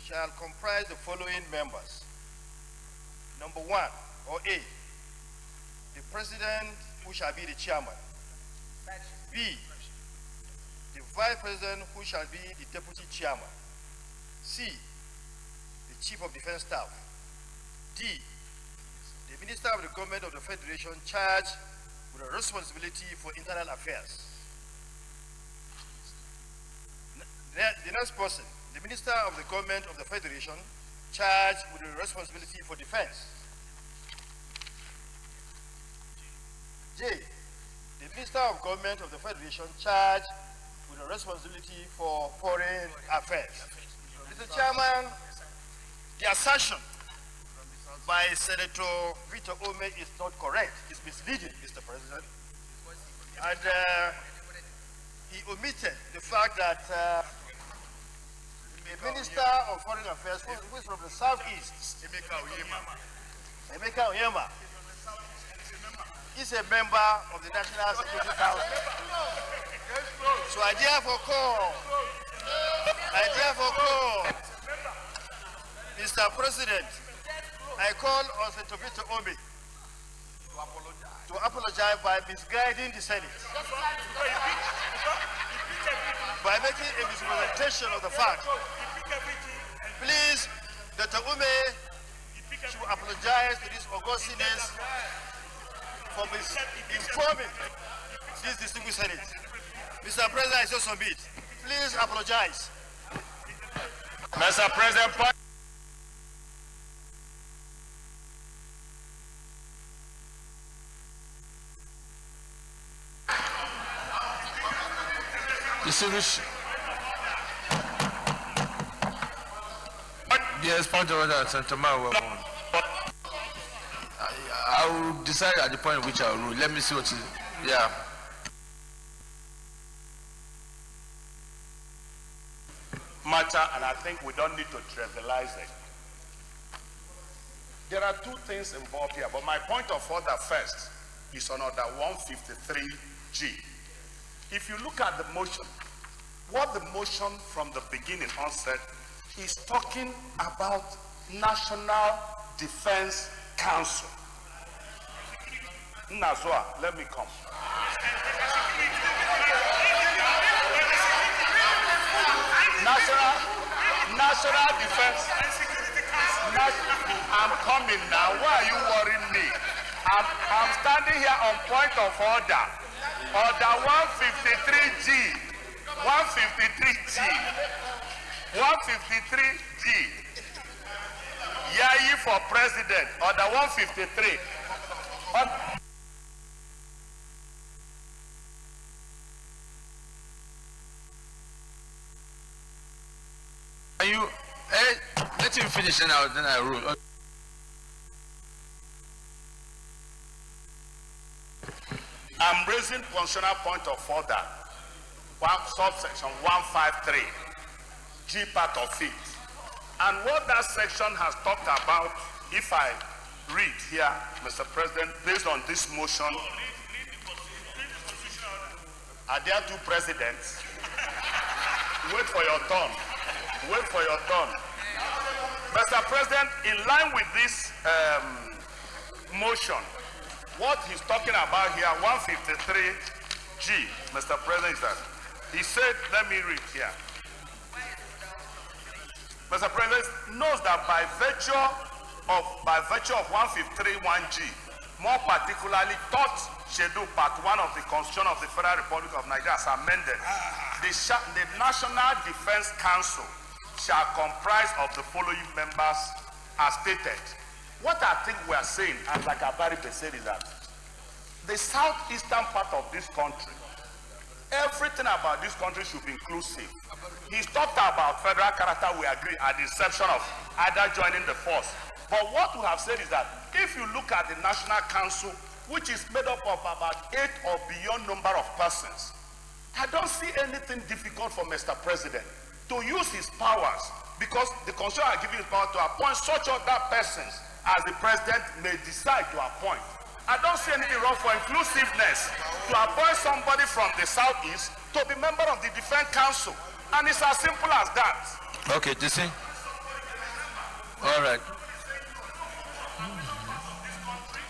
shall comprise the following members. Number 1, or A, the President, who shall be the chairman. B, the Vice President, who shall be the Deputy Chairman. C, the Chief of Defense Staff. D, the Minister of the Government of the Federation charged with the responsibility for internal affairs. The next person, the Minister of the Government of the Federation charged with the responsibility for defense. J, the Minister of Government of the Federation charged with the responsibility for foreign affairs. Mr. Chairman, the assertion by Senator Victor Ome is not correct. It's misleading, Mr. President. And he omitted the fact that the Minister of Foreign Affairs, who is from the Southeast, Emeka Oyema, is a member of the National Security Council. So I therefore call, Mr. President, I call on Senator Victor Ome to apologize by misguiding the Senate, by making a misrepresentation of the fact. Please, Dr. Ome should apologize to this august Senate for misinforming this distinguished Senate. Mr. President, I so submit. Please apologize. Mr. President, Distinguished. Yes, point of order, Senator Mao. I will decide at the point at which I will rule. Let me see what is. Yeah. Matter, and I think we don't need to trivialize it. There are two things involved here, but my point of order first is on order 153G. If you look at the motion, what the motion from the beginning onset is talking about National Defense Council. Nazwa, let me come. National Defense. I'm coming now. Why are you worrying me? I'm standing here on point of order. Order 153G. 153G. 153G. Yayi for president. Order 153. Are you? Let him finish and then I rule. I'm raising constitutional point of order. Subsection 153. G part of it. And what that section has talked about, if I read here, Mr. President, based on this motion, are there two presidents? Wait for your turn. Wait for your turn. Mr. President, in line with this motion, what he's talking about here, 153G, Mr. President, is that he said, let me read here. Mr. President knows that by virtue of 153(1)G, more particularly, third schedule part 1 of the Constitution of the Federal Republic of Nigeria as amended, the National Defense Council shall comprise of the following members as stated. What I think we are saying, and like Abari said, is that the southeastern part of this country, everything about this country should be inclusive. He's talked about federal character, we agree, at the exception of either joining the force. But what we have said is that if you look at the National Council, which is made up of about 8 or beyond number of persons, I don't see anything difficult for Mr. President to use his powers, because the Constitution has given his power to appoint such other persons as the President may decide to appoint. I don't see anything wrong for inclusiveness to appoint somebody from the southeast to be member of the Defense Council. And it's as simple as that. Okay, this thing. All right.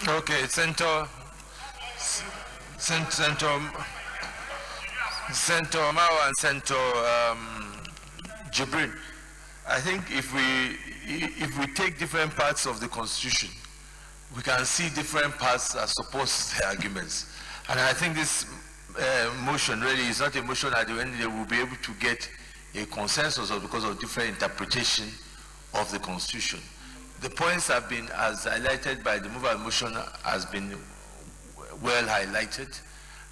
Okay, Senator Mao and Senator Jibrin. I think if we take different parts of the Constitution, we can see different parts that support the arguments. And I think this motion really is not a motion at the end they will be able to get a consensus or because of different interpretation of the Constitution. The points have been, as highlighted by the mover motion, has been well highlighted.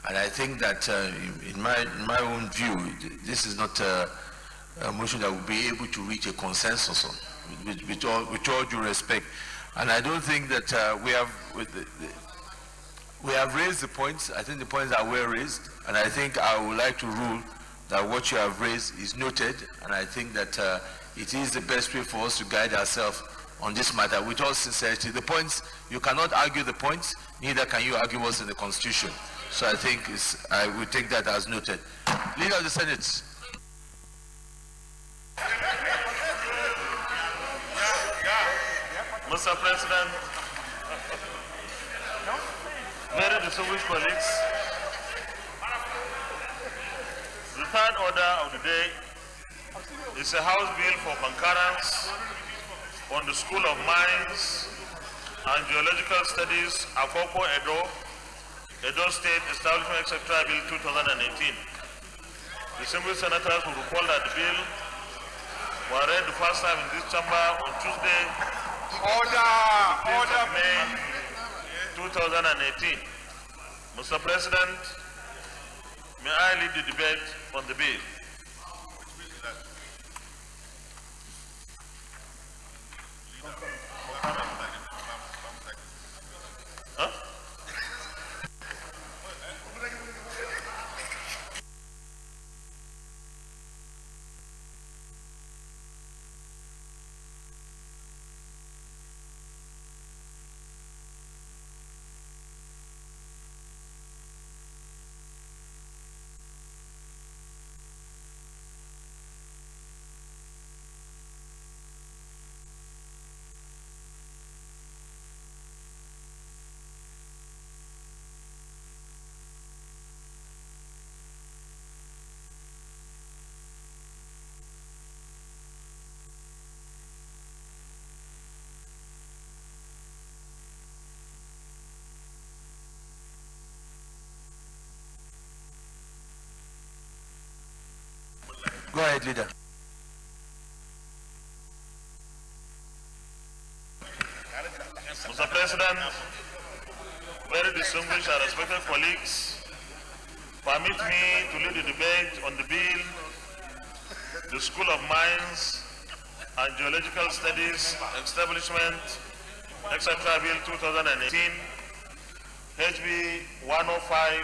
And I think that in my own view, this is not a motion that will be able to reach a consensus on, with all due respect. And I don't think that we have raised the points. I think the points are well raised, and I think I would like to rule that what you have raised is noted, and I think that it is the best way for us to guide ourselves on this matter with all sincerity. The points, you cannot argue the points, neither can you argue what's in the Constitution. So I think I will take that as noted. Leader of the Senate. Mr. President, very distinguished colleagues, the third order of the day is a House bill for concurrence on the School of Mines and Geological Studies, Akoko, Edo State Establishment, etc. Bill 2018. Distinguished senators will recall that the bill was read the first time in this chamber on Tuesday, May 2018. Mr. President, May I lead the debate on the bill? Huh? Go ahead, leader. Mr. President, very distinguished and respected colleagues, permit me to lead the debate on the bill, the School of Mines and Geological Studies Establishment, etc. Bill 2018, HB 105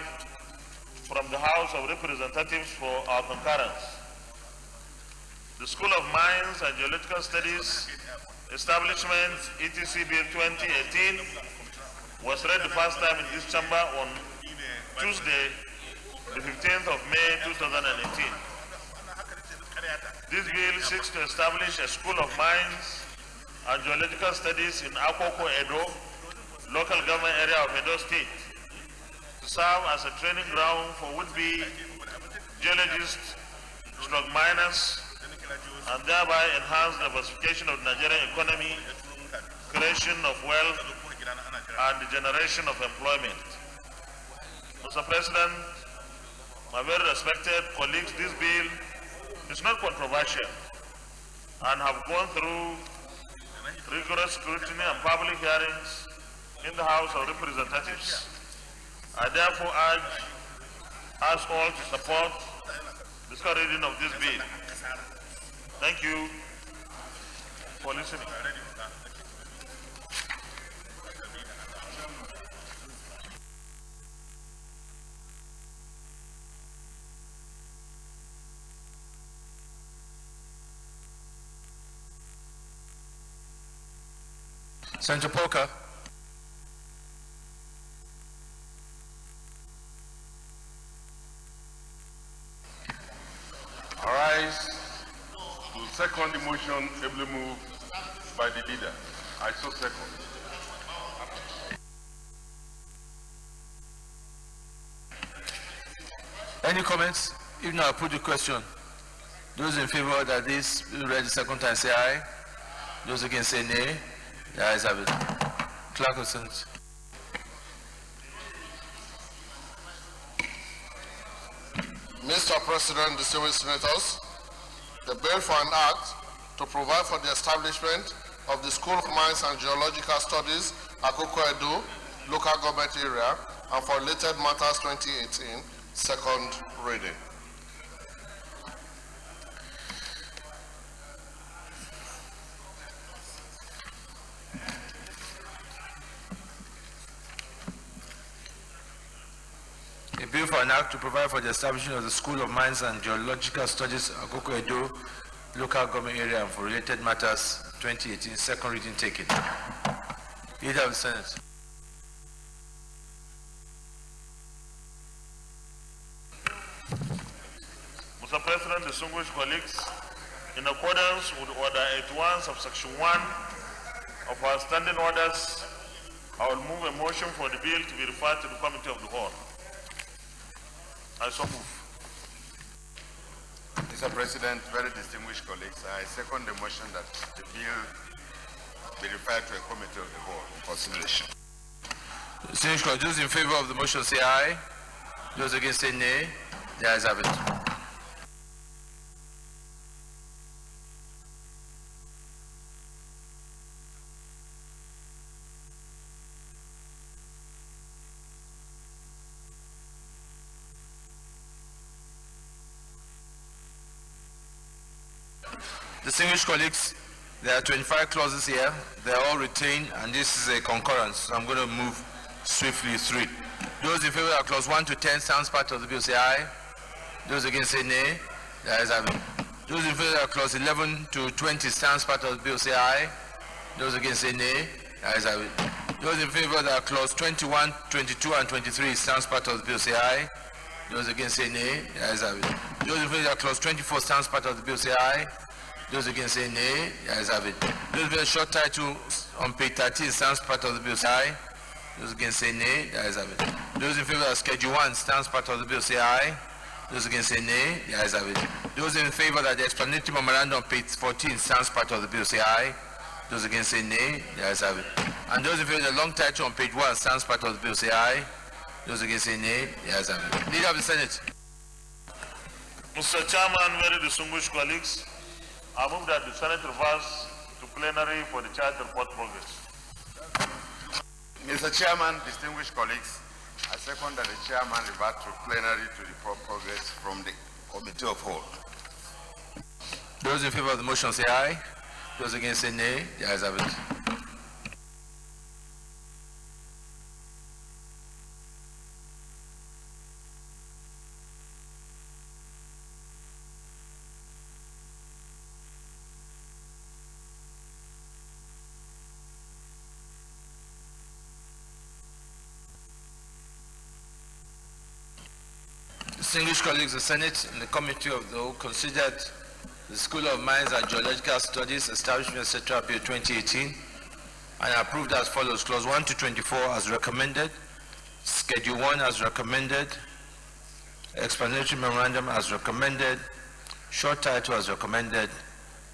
from the House of Representatives for our concurrence. The School of Mines and Geological Studies Establishment, ETC Bill 2018, was read the first time in this chamber on Tuesday, the 15th of May 2018. This bill seeks to establish a School of Mines and Geological Studies in Akoko, Edo, local government area of Edo State, to serve as a training ground for would-be geologists, miners, and thereby enhance the diversification of the Nigerian economy, creation of wealth, and the generation of employment. Mr. President, my very respected colleagues, this bill is not controversial and have gone through rigorous scrutiny and public hearings in the House of Representatives. I therefore ask all to support the second reading of this bill. Thank you for listening. Senator Polka. Arise to second the motion ably moved by the leader. I so second. Any comments? If not, I'll put the question. Those in favor that this be read the second time say aye. Those against say nay. The ayes have it. Clerk of Senate. Mr. President, distinguished senators, the bill for an act to provide for the establishment of the School of Mines and Geological Studies, Akoko Edo, local government area, and for related matters 2018, second reading. A bill for an act to provide for the establishment of the School of Mines and Geological Studies, Akoko Edo, local government area, and for related matters 2018, second reading taken. Leader of the Senate. Mr. President, distinguished colleagues, in accordance with Order 81, subsection 1 of our standing orders, I will move a motion for the bill to be referred to the Committee of the Whole. I so move. Mr. President, very distinguished colleagues, I second the motion that the bill be referred to a Committee of the Whole for consideration. Distinguished colleagues, those in favor of the motion say aye. Those against say nay. The ayes have it. Distinguished colleagues, there are 25 clauses here. They are all retained, and this is a concurrence. So I'm going to move swiftly through it. Those in favor of clause 1 to 10 stands part of the bill say aye. Those against say nay. The ayes have it. Those in favor of clause 11 to 20 stands part of the bill say aye. Those against say nay. The ayes have it. Those in favor of clause 21, 22, and 23 stands part of the bill say aye. Those against say nay. The ayes have it. Those in favor of clause 24 stands part of the bill say aye. Those against say nay. The ayes have it. Those in favor of short title on page 13 stands part of the bill say aye. Those against say nay. The ayes have it. Those in favor of schedule 1 stands part of the bill say aye. Those against say nay. The ayes have it. Those in favor that the explanatory memorandum on page 14 stands part of the bill say aye. Those against say nay. The ayes have it. And those in favor of the long title on page 1 stands part of the bill say aye. Those against say nay. The ayes have it. Leader of the Senate. Mr. Chairman, very distinguished colleagues, I move that the Senate reverse to plenary for the charge report progress. Mr. Chairman, distinguished colleagues, I second that the chairman revert to plenary to report progress from the committee of whole. Those in favor of the motion say aye. Those against say nay. The ayes have it. Distinguished colleagues, the Senate and the Committee of the Whole considered the School of Mines and Geological Studies Establishment, etc. Bill 2018 and approved as follows. Clause 1 to 24 as recommended, Schedule 1 as recommended, Explanatory Memorandum as recommended, Short title as recommended,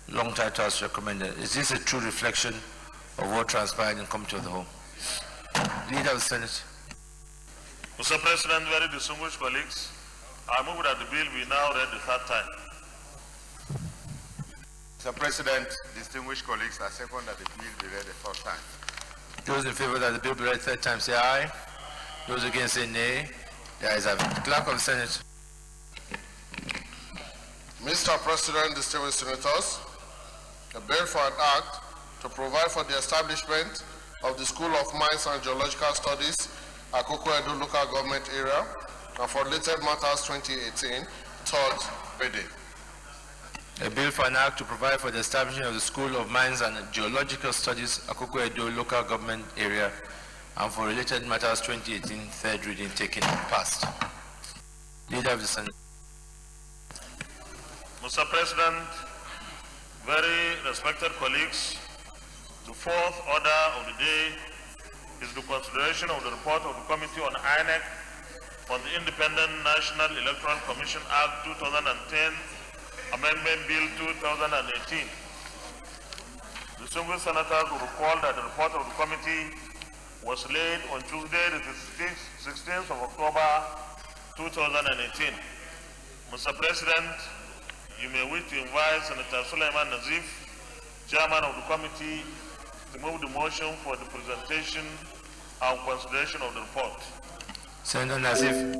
Long title as recommended. Is this a true reflection of what transpired in Committee of the Whole? Leader of the Senate. Mr. President, very distinguished colleagues, I move that the bill be now read the third time. Mr. President, distinguished colleagues, I second that the bill be read the third time. Those in favor that the bill be read third time say aye. Those against say nay. The ayes have it. Clerk of the Senate. Mr. President, distinguished senators, a bill for an act to provide for the establishment of the School of Mines and Geological Studies, Akoko Edo Local Government Area, and for related matters 2018, third reading. A bill for an act to provide for the establishment of the School of Mines and Geological Studies, Akoko Edo Local Government Area, and for related matters 2018, third reading taken and passed. Leader of the Senate. Mr. President, very respected colleagues, the fourth order of the day is the consideration of the report of the Committee on INEC on the Independent National Electoral Commission Act 2010, Amendment Bill 2018. Distinguished senators will recall that the report of the committee was laid on Tuesday, the 16th of October 2018. Mr. President, you may wish to invite Senator Suleiman Nazif, Chairman of the committee, to move the motion for the presentation and consideration of the report. Senator Nazif.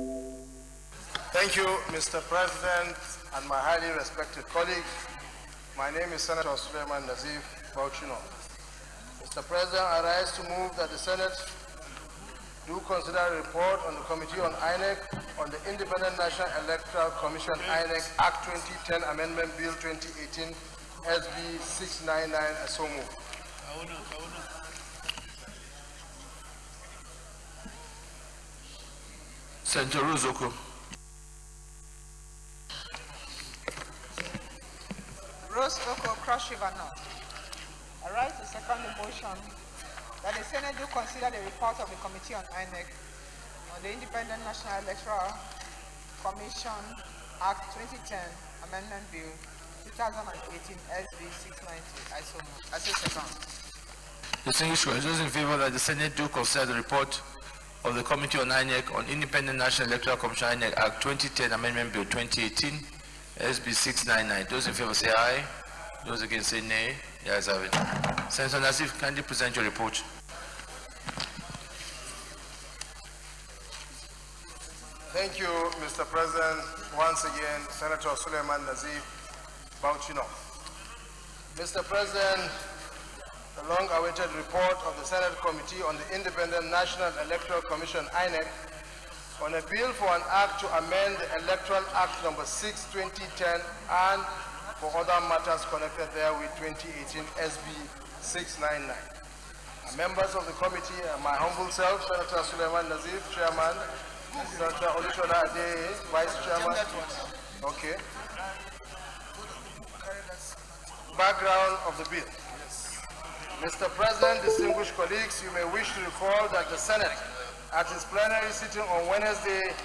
Thank you, Mr. President, and my highly respected colleagues. My name is Senator Suleiman Nazif Bauchino. Mr. President, I rise to move that the Senate do consider a report on the Committee on INEC on the Independent National Electoral Commission INEC Act 2010 Amendment Bill 2018 SB 699 as so moved. Senator Rozoko. Rose Oko, Cross River North. I rise to second the motion that the Senate do consider the report of the Committee on INEC on the Independent National Electoral Commission Act 2010 Amendment Bill 2018 SB 690. I say second. Distinguished colleagues, those in favor that the Senate do consider the report of the Committee on INEC on Independent National Electoral Commission INEC Act 2010 Amendment Bill 2018 SB 699. Those in favor say aye. Those against say nay. The ayes have it. Senator Nazif, kindly present your report. Thank you, Mr. President. Once again, Senator Suleiman Nazif Bauchino. Mr. President, the long-awaited report of the Senate Committee on the Independent National Electoral Commission, INEC, on a bill for an act to amend the Electoral Act number 6, 2010, and for other matters connected there with 2018 SB 699. Members of the committee, my humble self, Senator Suleiman Nazif, Chairman, Senator Olushola Adeye, Vice Chairman. Okay. Background of the bill. Mr. President, distinguished colleagues, you may wish to recall that the Senate, at its plenary sitting on Wednesday,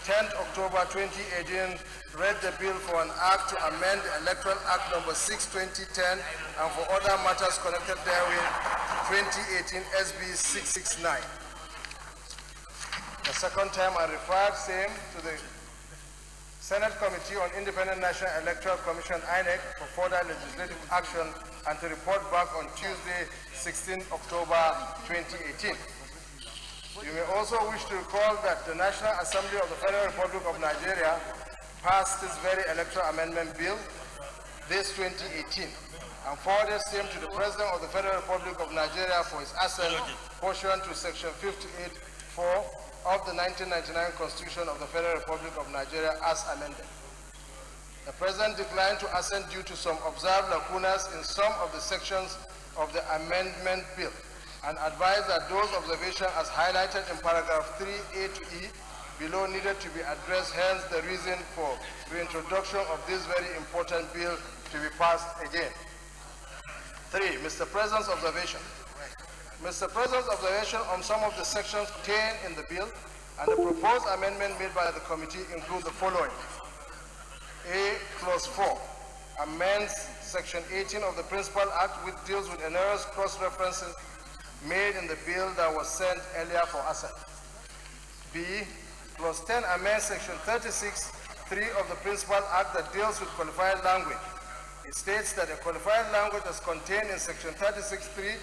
10th October 2018, read the bill for an act to amend the Electoral Act number 6, 2010, and for other matters connected therewith, 2018 SB 669. The second time I referred same to the Senate Committee on Independent National Electoral Commission, INEC, for further legislative action and to report back on Tuesday, 16 October 2018. You may also wish to recall that the National Assembly of the Federal Republic of Nigeria passed this very electoral amendment bill this 2018 and forwarded same to the President of the Federal Republic of Nigeria for his assent pursuant to Section 58(4) of the 1999 Constitution of the Federal Republic of Nigeria as amended. The President declined to assent due to some observed lacunas in some of the sections of the amendment bill and advised that those observations as highlighted in paragraph 3A to E below needed to be addressed, hence the reason for reintroduction of this very important bill to be passed again. 3. Mr. President's observation. Mr. President's observation on some of the sections contained in the bill and the proposed amendment made by the committee include the following. A. Clause 4 amends Section 18 of the Principal Act, which deals with erroneous cross-references made in the bill that was sent earlier for assent. B. Clause 10 amends Section 36(3) of the Principal Act that deals with qualified language. It states that a qualified language as contained in Section 36(3)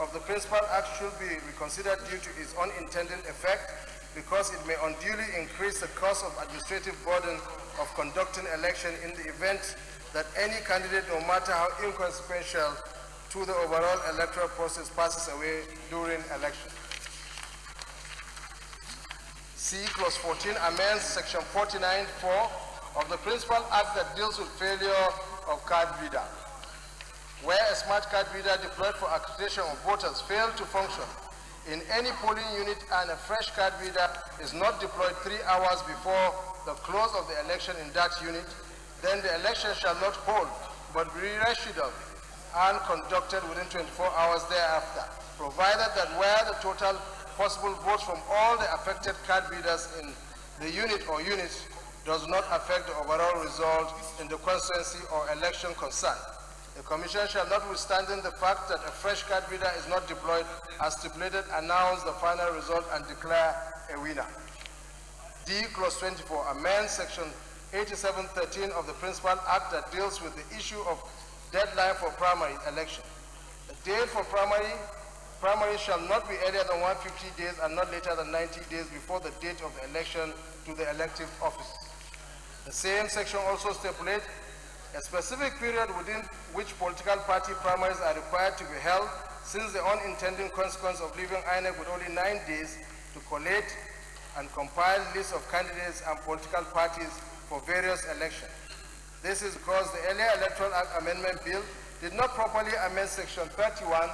of the Principal Act should be reconsidered due to its unintended effect because it may unduly increase the cost of administrative burden of conducting election in the event that any candidate, no matter how inconsequential to the overall electoral process, passes away during election. C. Clause 14 amends Section 49(4) of the Principal Act that deals with failure of card reader. Where a smart card reader deployed for accreditation of voters failed to function in any polling unit and a fresh card reader is not deployed 3 hours before the close of the election in that unit, then the election shall not hold but be rescheduled and conducted within 24 hours thereafter, provided that where the total possible votes from all the affected card readers in the unit or units does not affect the overall result in the constituency or election concerned. The Commission shall, notwithstanding the fact that a fresh card reader is not deployed as stipulated, announce the final result and declare a winner. D. Clause 24 amends Section 87(13) of the Principal Act that deals with the issue of deadline for primary election. The date for primary shall not be earlier than 150 days and not later than 90 days before the date of the election to the elective office. The same section also stipulates a specific period within which political party primaries are required to be held, since the unintended consequence of leaving INEC with only 9 days to collate and compile lists of candidates and political parties for various elections. This is because the earlier Electoral Act Amendment Bill did not properly amend Section 31,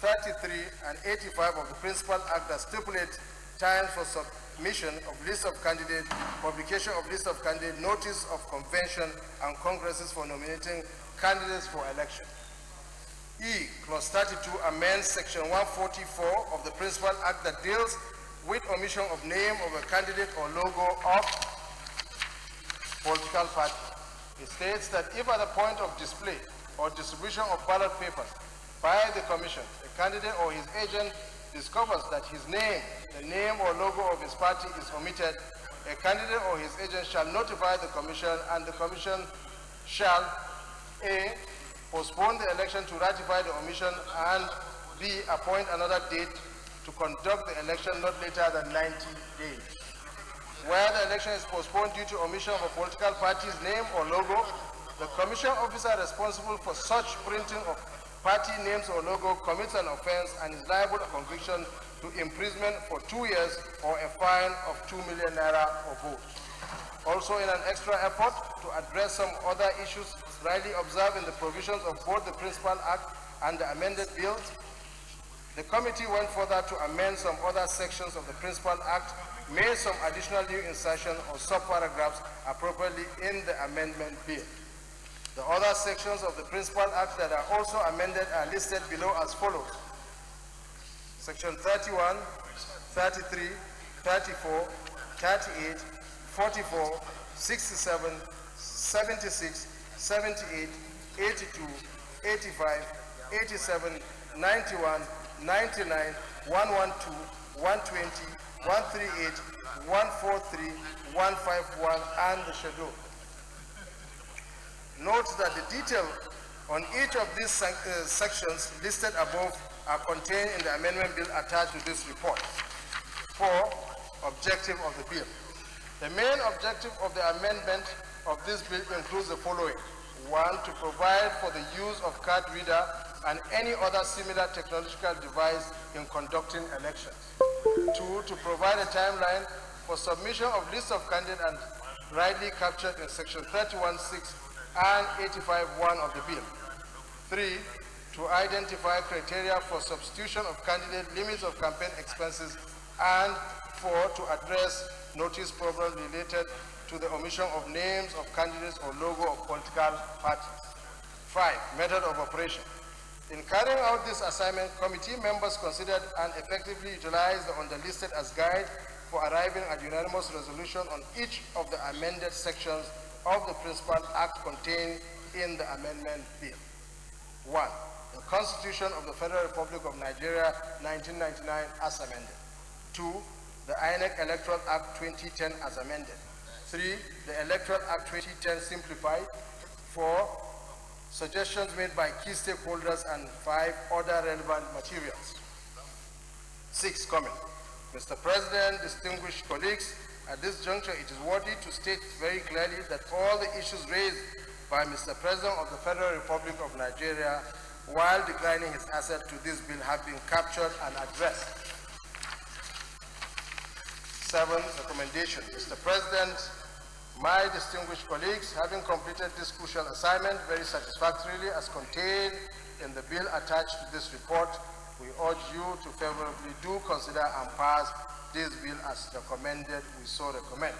33, and 85 of the Principal Act that stipulate times for submission of lists of candidates, publication of lists of candidates, notice of convention and congresses for nominating candidates for election. E. Clause 32 amends Section 144 of the Principal Act that deals with omission of name of a candidate or logo of political party. It states that if at the point of display or distribution of ballot papers by the Commission, the candidate or his agent discovers that his name, the name or logo of his party is omitted, a candidate or his agent shall notify the Commission, and the Commission shall A. postpone the election to ratify the omission, and B. appoint another date to conduct the election not later than 90 days. Where the election is postponed due to omission of a political party's name or logo, the commission officer responsible for such printing of party names or logo commits an offense and is liable to conviction to imprisonment for 2 years or a fine of 2 million naira or both. Also, in an extra effort to address some other issues rightly observed in the provisions of both the Principal Act and the amended bills, the committee went further to amend some other sections of the Principal Act, made some additional new insertion or subparagraphs appropriately in the amendment bill. The other sections of the Principal Act that are also amended are listed below as follows. Section 31, 33, 34, 38, 44, 67, 76, 78, 82, 85, 87, 91, 99, 112, 120, 138, 143, 151, and the schedule. Note that the detail on each of these sections listed above are contained in the amendment bill attached to this report. 4. Objective of the bill. The main objective of the amendment of this bill includes the following. 1. To provide for the use of card reader and any other similar technological device in conducting elections. 2. To provide a timeline for submission of lists of candidates and rightly captured in section 31(6) and 85(1) of the bill. 3. To identify criteria for substitution of candidate, limits of campaign expenses, and 4. To address notice problems related to the omission of names of candidates or logo of political parties. 5. Method of operation. In carrying out this assignment, committee members considered and effectively utilized the underlisted as guide for arriving at unanimous resolution on each of the amended sections of the Principal Act contained in the amendment bill. 1. The Constitution of the Federal Republic of Nigeria, 1999 as amended. 2. The INEC Electoral Act 2010 as amended. 3. The Electoral Act 2010 simplified. 4. Suggestions made by key stakeholders, and 5. Other relevant materials. 6. Comment. Mr. President, distinguished colleagues, at this juncture it is worthy to state very clearly that all the issues raised by Mr. President of the Federal Republic of Nigeria while declining his assent to this bill have been captured and addressed. 7. Recommendation. Mr. President, my distinguished colleagues, having completed this crucial assignment very satisfactorily as contained in the bill attached to this report, we urge you to favorably do consider and pass this bill as recommended. We so recommend.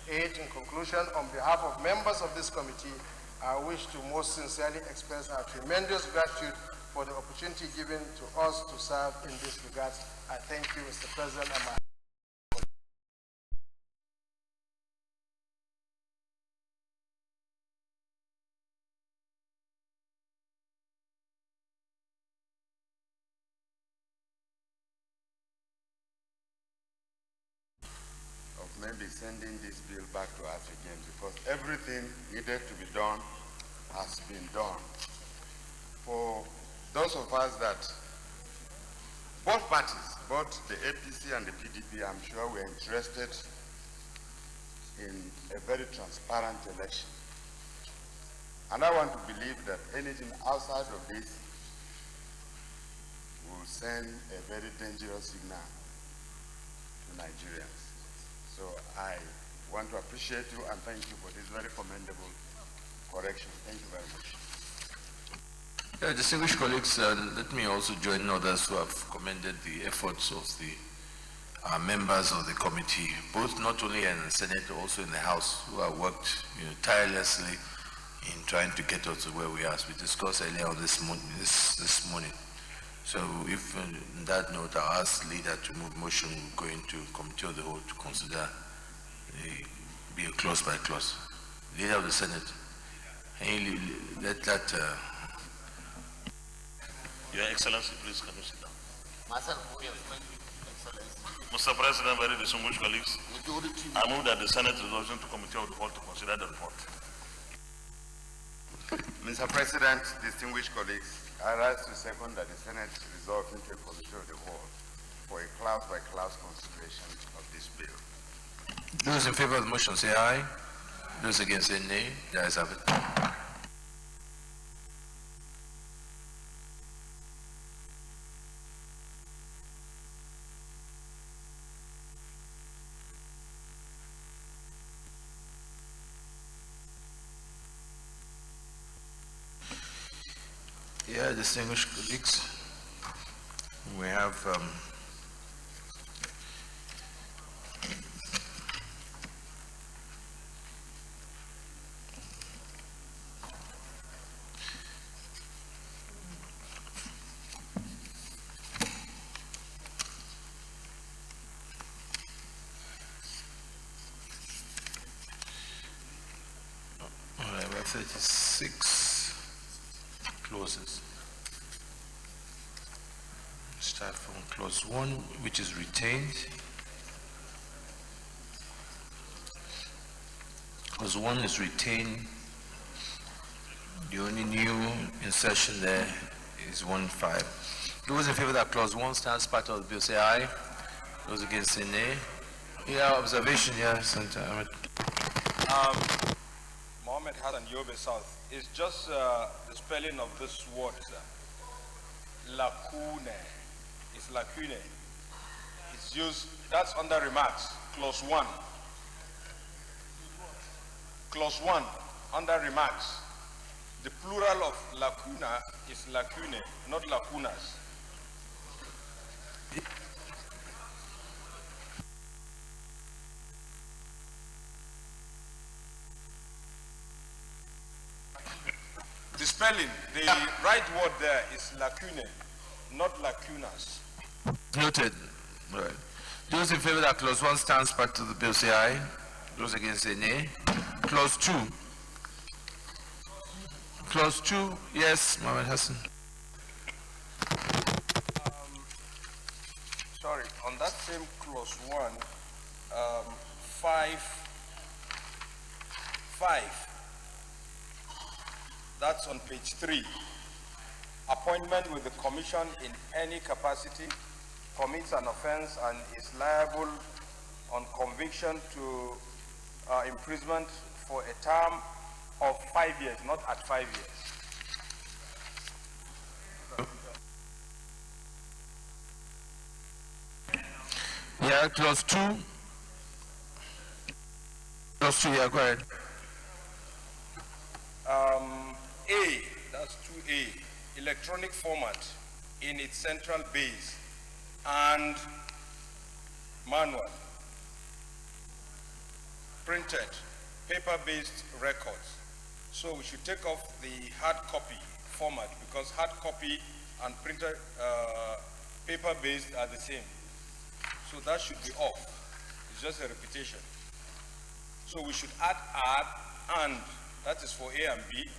8. In conclusion, on behalf of members of this committee, I wish to most sincerely express our tremendous gratitude for the opportunity given to us to serve in this regard. I thank you, Mr. President, and my maybe sending this bill back to us again, because everything needed to be done has been done. For those of us that, both parties, both the APC and the PDP, I'm sure we're interested in a very transparent election. And I want to believe that anything outside of this will send a very dangerous signal to Nigerians. So I want to appreciate you and thank you for this very commendable correction. Thank you very much. Distinguished colleagues, let me also join others who have commended the efforts of the members of the committee, both not only in the Senate, but also in the House, who have worked tirelessly in trying to get us to where we are, as we discussed earlier on this morning. So if on that note, I'll ask leader to move motion going to committee of the whole to consider the bill clause by clause. Leader of the Senate, can you let that... Your Excellency, please can you sit down? Mr. President, very distinguished colleagues, I move that the Senate resolution to committee of the whole to consider the report. Mr. President, distinguished colleagues, I rise to second that the Senate resolve into a committee of the whole for a clause-by-clause consideration of this bill. Those in favor of the motion say aye. Those against say nay. The ayes have it. Yeah, distinguished colleagues, we have all right, we have 36 clauses. Start from clause 1, which is retained. Clause 1 is retained. The only new insertion there is 1.5. Those in favor that clause 1 stands part of the bill say aye. Those against say nay. Yeah, observation, yeah, Senator Ahmed. Mohammed Hassan Yobe South. It's just the spelling of this word, lacune. It's lacune. It's used, that's under remarks, clause 1. Clause 1, under remarks. The plural of lacuna is lacune, not lacunas. The spelling, the right word there is lacune, not lacunas. Noted. All right. Those in favor that clause 1 stands part of the bill say aye. Those against say nay. Clause 2. Clause 2, yes, Mohammed Hassan. Sorry, on that same clause 1, 5, that's on page 3. Appointment with the commission in any capacity commits an offense and is liable on conviction to imprisonment for a term of 5 years, not at 5 years. Yeah, clause 2. Clause 2, yeah, go ahead. A, that's 2A, electronic format in its central base and manual, printed, paper-based records. So we should take off the hard copy format because hard copy and printed paper-based are the same. So that should be off. It's just a repetition. So we should add and, that is for A and B.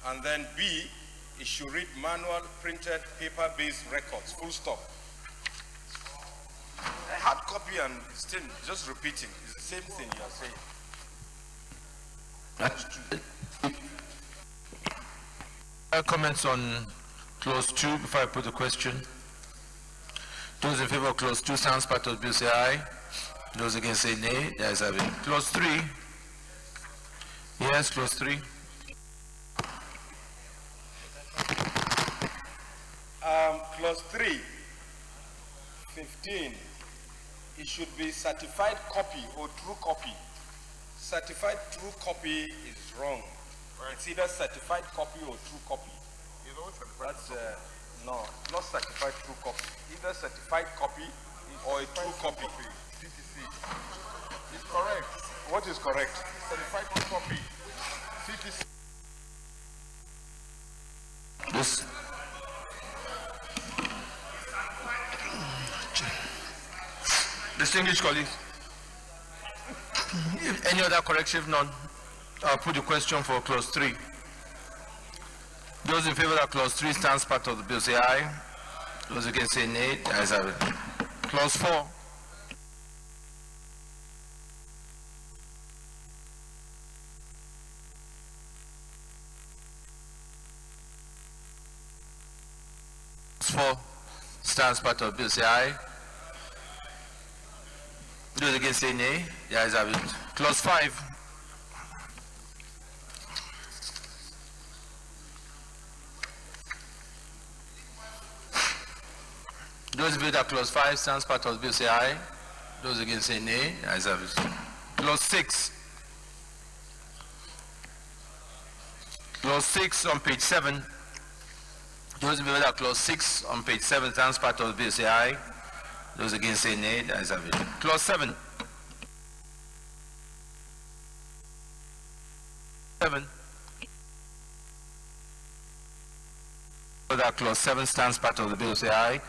And then B, it should read manual, printed, paper-based records, full stop. A hard copy and still just repeating is the same thing you are saying. Comments on clause 2 before I put the question. Those in favor of clause 2 stands part of the bill say aye. Those against say nay. The ayes have it. Clause 3. Yes, clause 3. Clause 3, 15, it should be certified copy or true copy. Certified true copy is wrong. Right. It's either certified copy or true copy. That's no, not certified true copy. Either certified copy or a true copy. CTC. It's correct. What is correct? Certified true copy. CTC. This. Distinguished colleagues, if any other correction, if none, I'll put the question for clause 3. Those in favor of clause 3 stands part of the bill say aye. Those against say nay. The ayes have it. Clause 4. Clause 4 stands part of the bill say aye. Those against say nay. The ayes have it. Clause 5. Those in favor of clause 5 stands part of the bill say aye. Those against say nay. The ayes have it. Clause 6. Clause 6 on page 7. Those in favor that clause 6 on page 7 stands part of the bill say aye. Those against say nay. The ayes have it. Clause 7. 7. That clause 7 stands part of the bill say aye.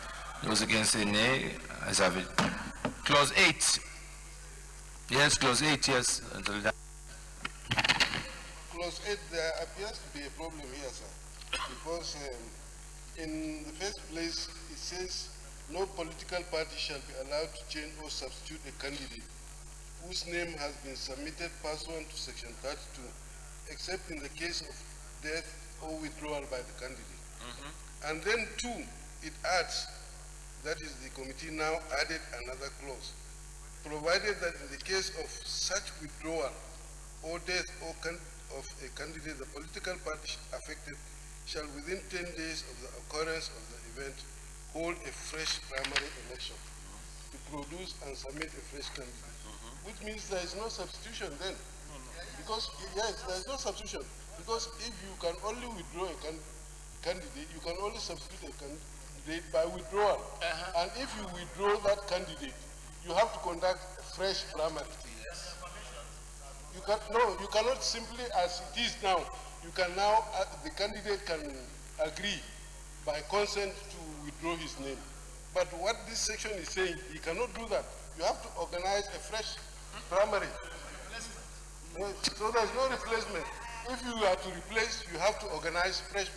Those against say nay. The ayes have it. Clause 8. Yes, clause 8, yes. Clause 8, there appears to be a problem here, sir, because in the first place, it says no political party shall be allowed to change or substitute a candidate whose name has been submitted pursuant to section 32, except in the case of death or withdrawal by the candidate. And then 2, it adds, that is the committee now added another clause, provided that in the case of such withdrawal or death of a candidate, the political party affected shall within 10 days of the occurrence of the event hold a fresh primary election to produce and submit a fresh candidate, which means there is no substitution then. Because, yes, there is no substitution. Because if you can only withdraw a candidate, you can only substitute a candidate by withdrawal. And if you withdraw that candidate, you have to conduct a fresh primary. You cannot simply, as it is now, you can now, the candidate can agree by consent to withdraw his name. But what this section is saying, he cannot do that. You have to organize a fresh primary. So there's no replacement. If you are to replace, you have to organize fresh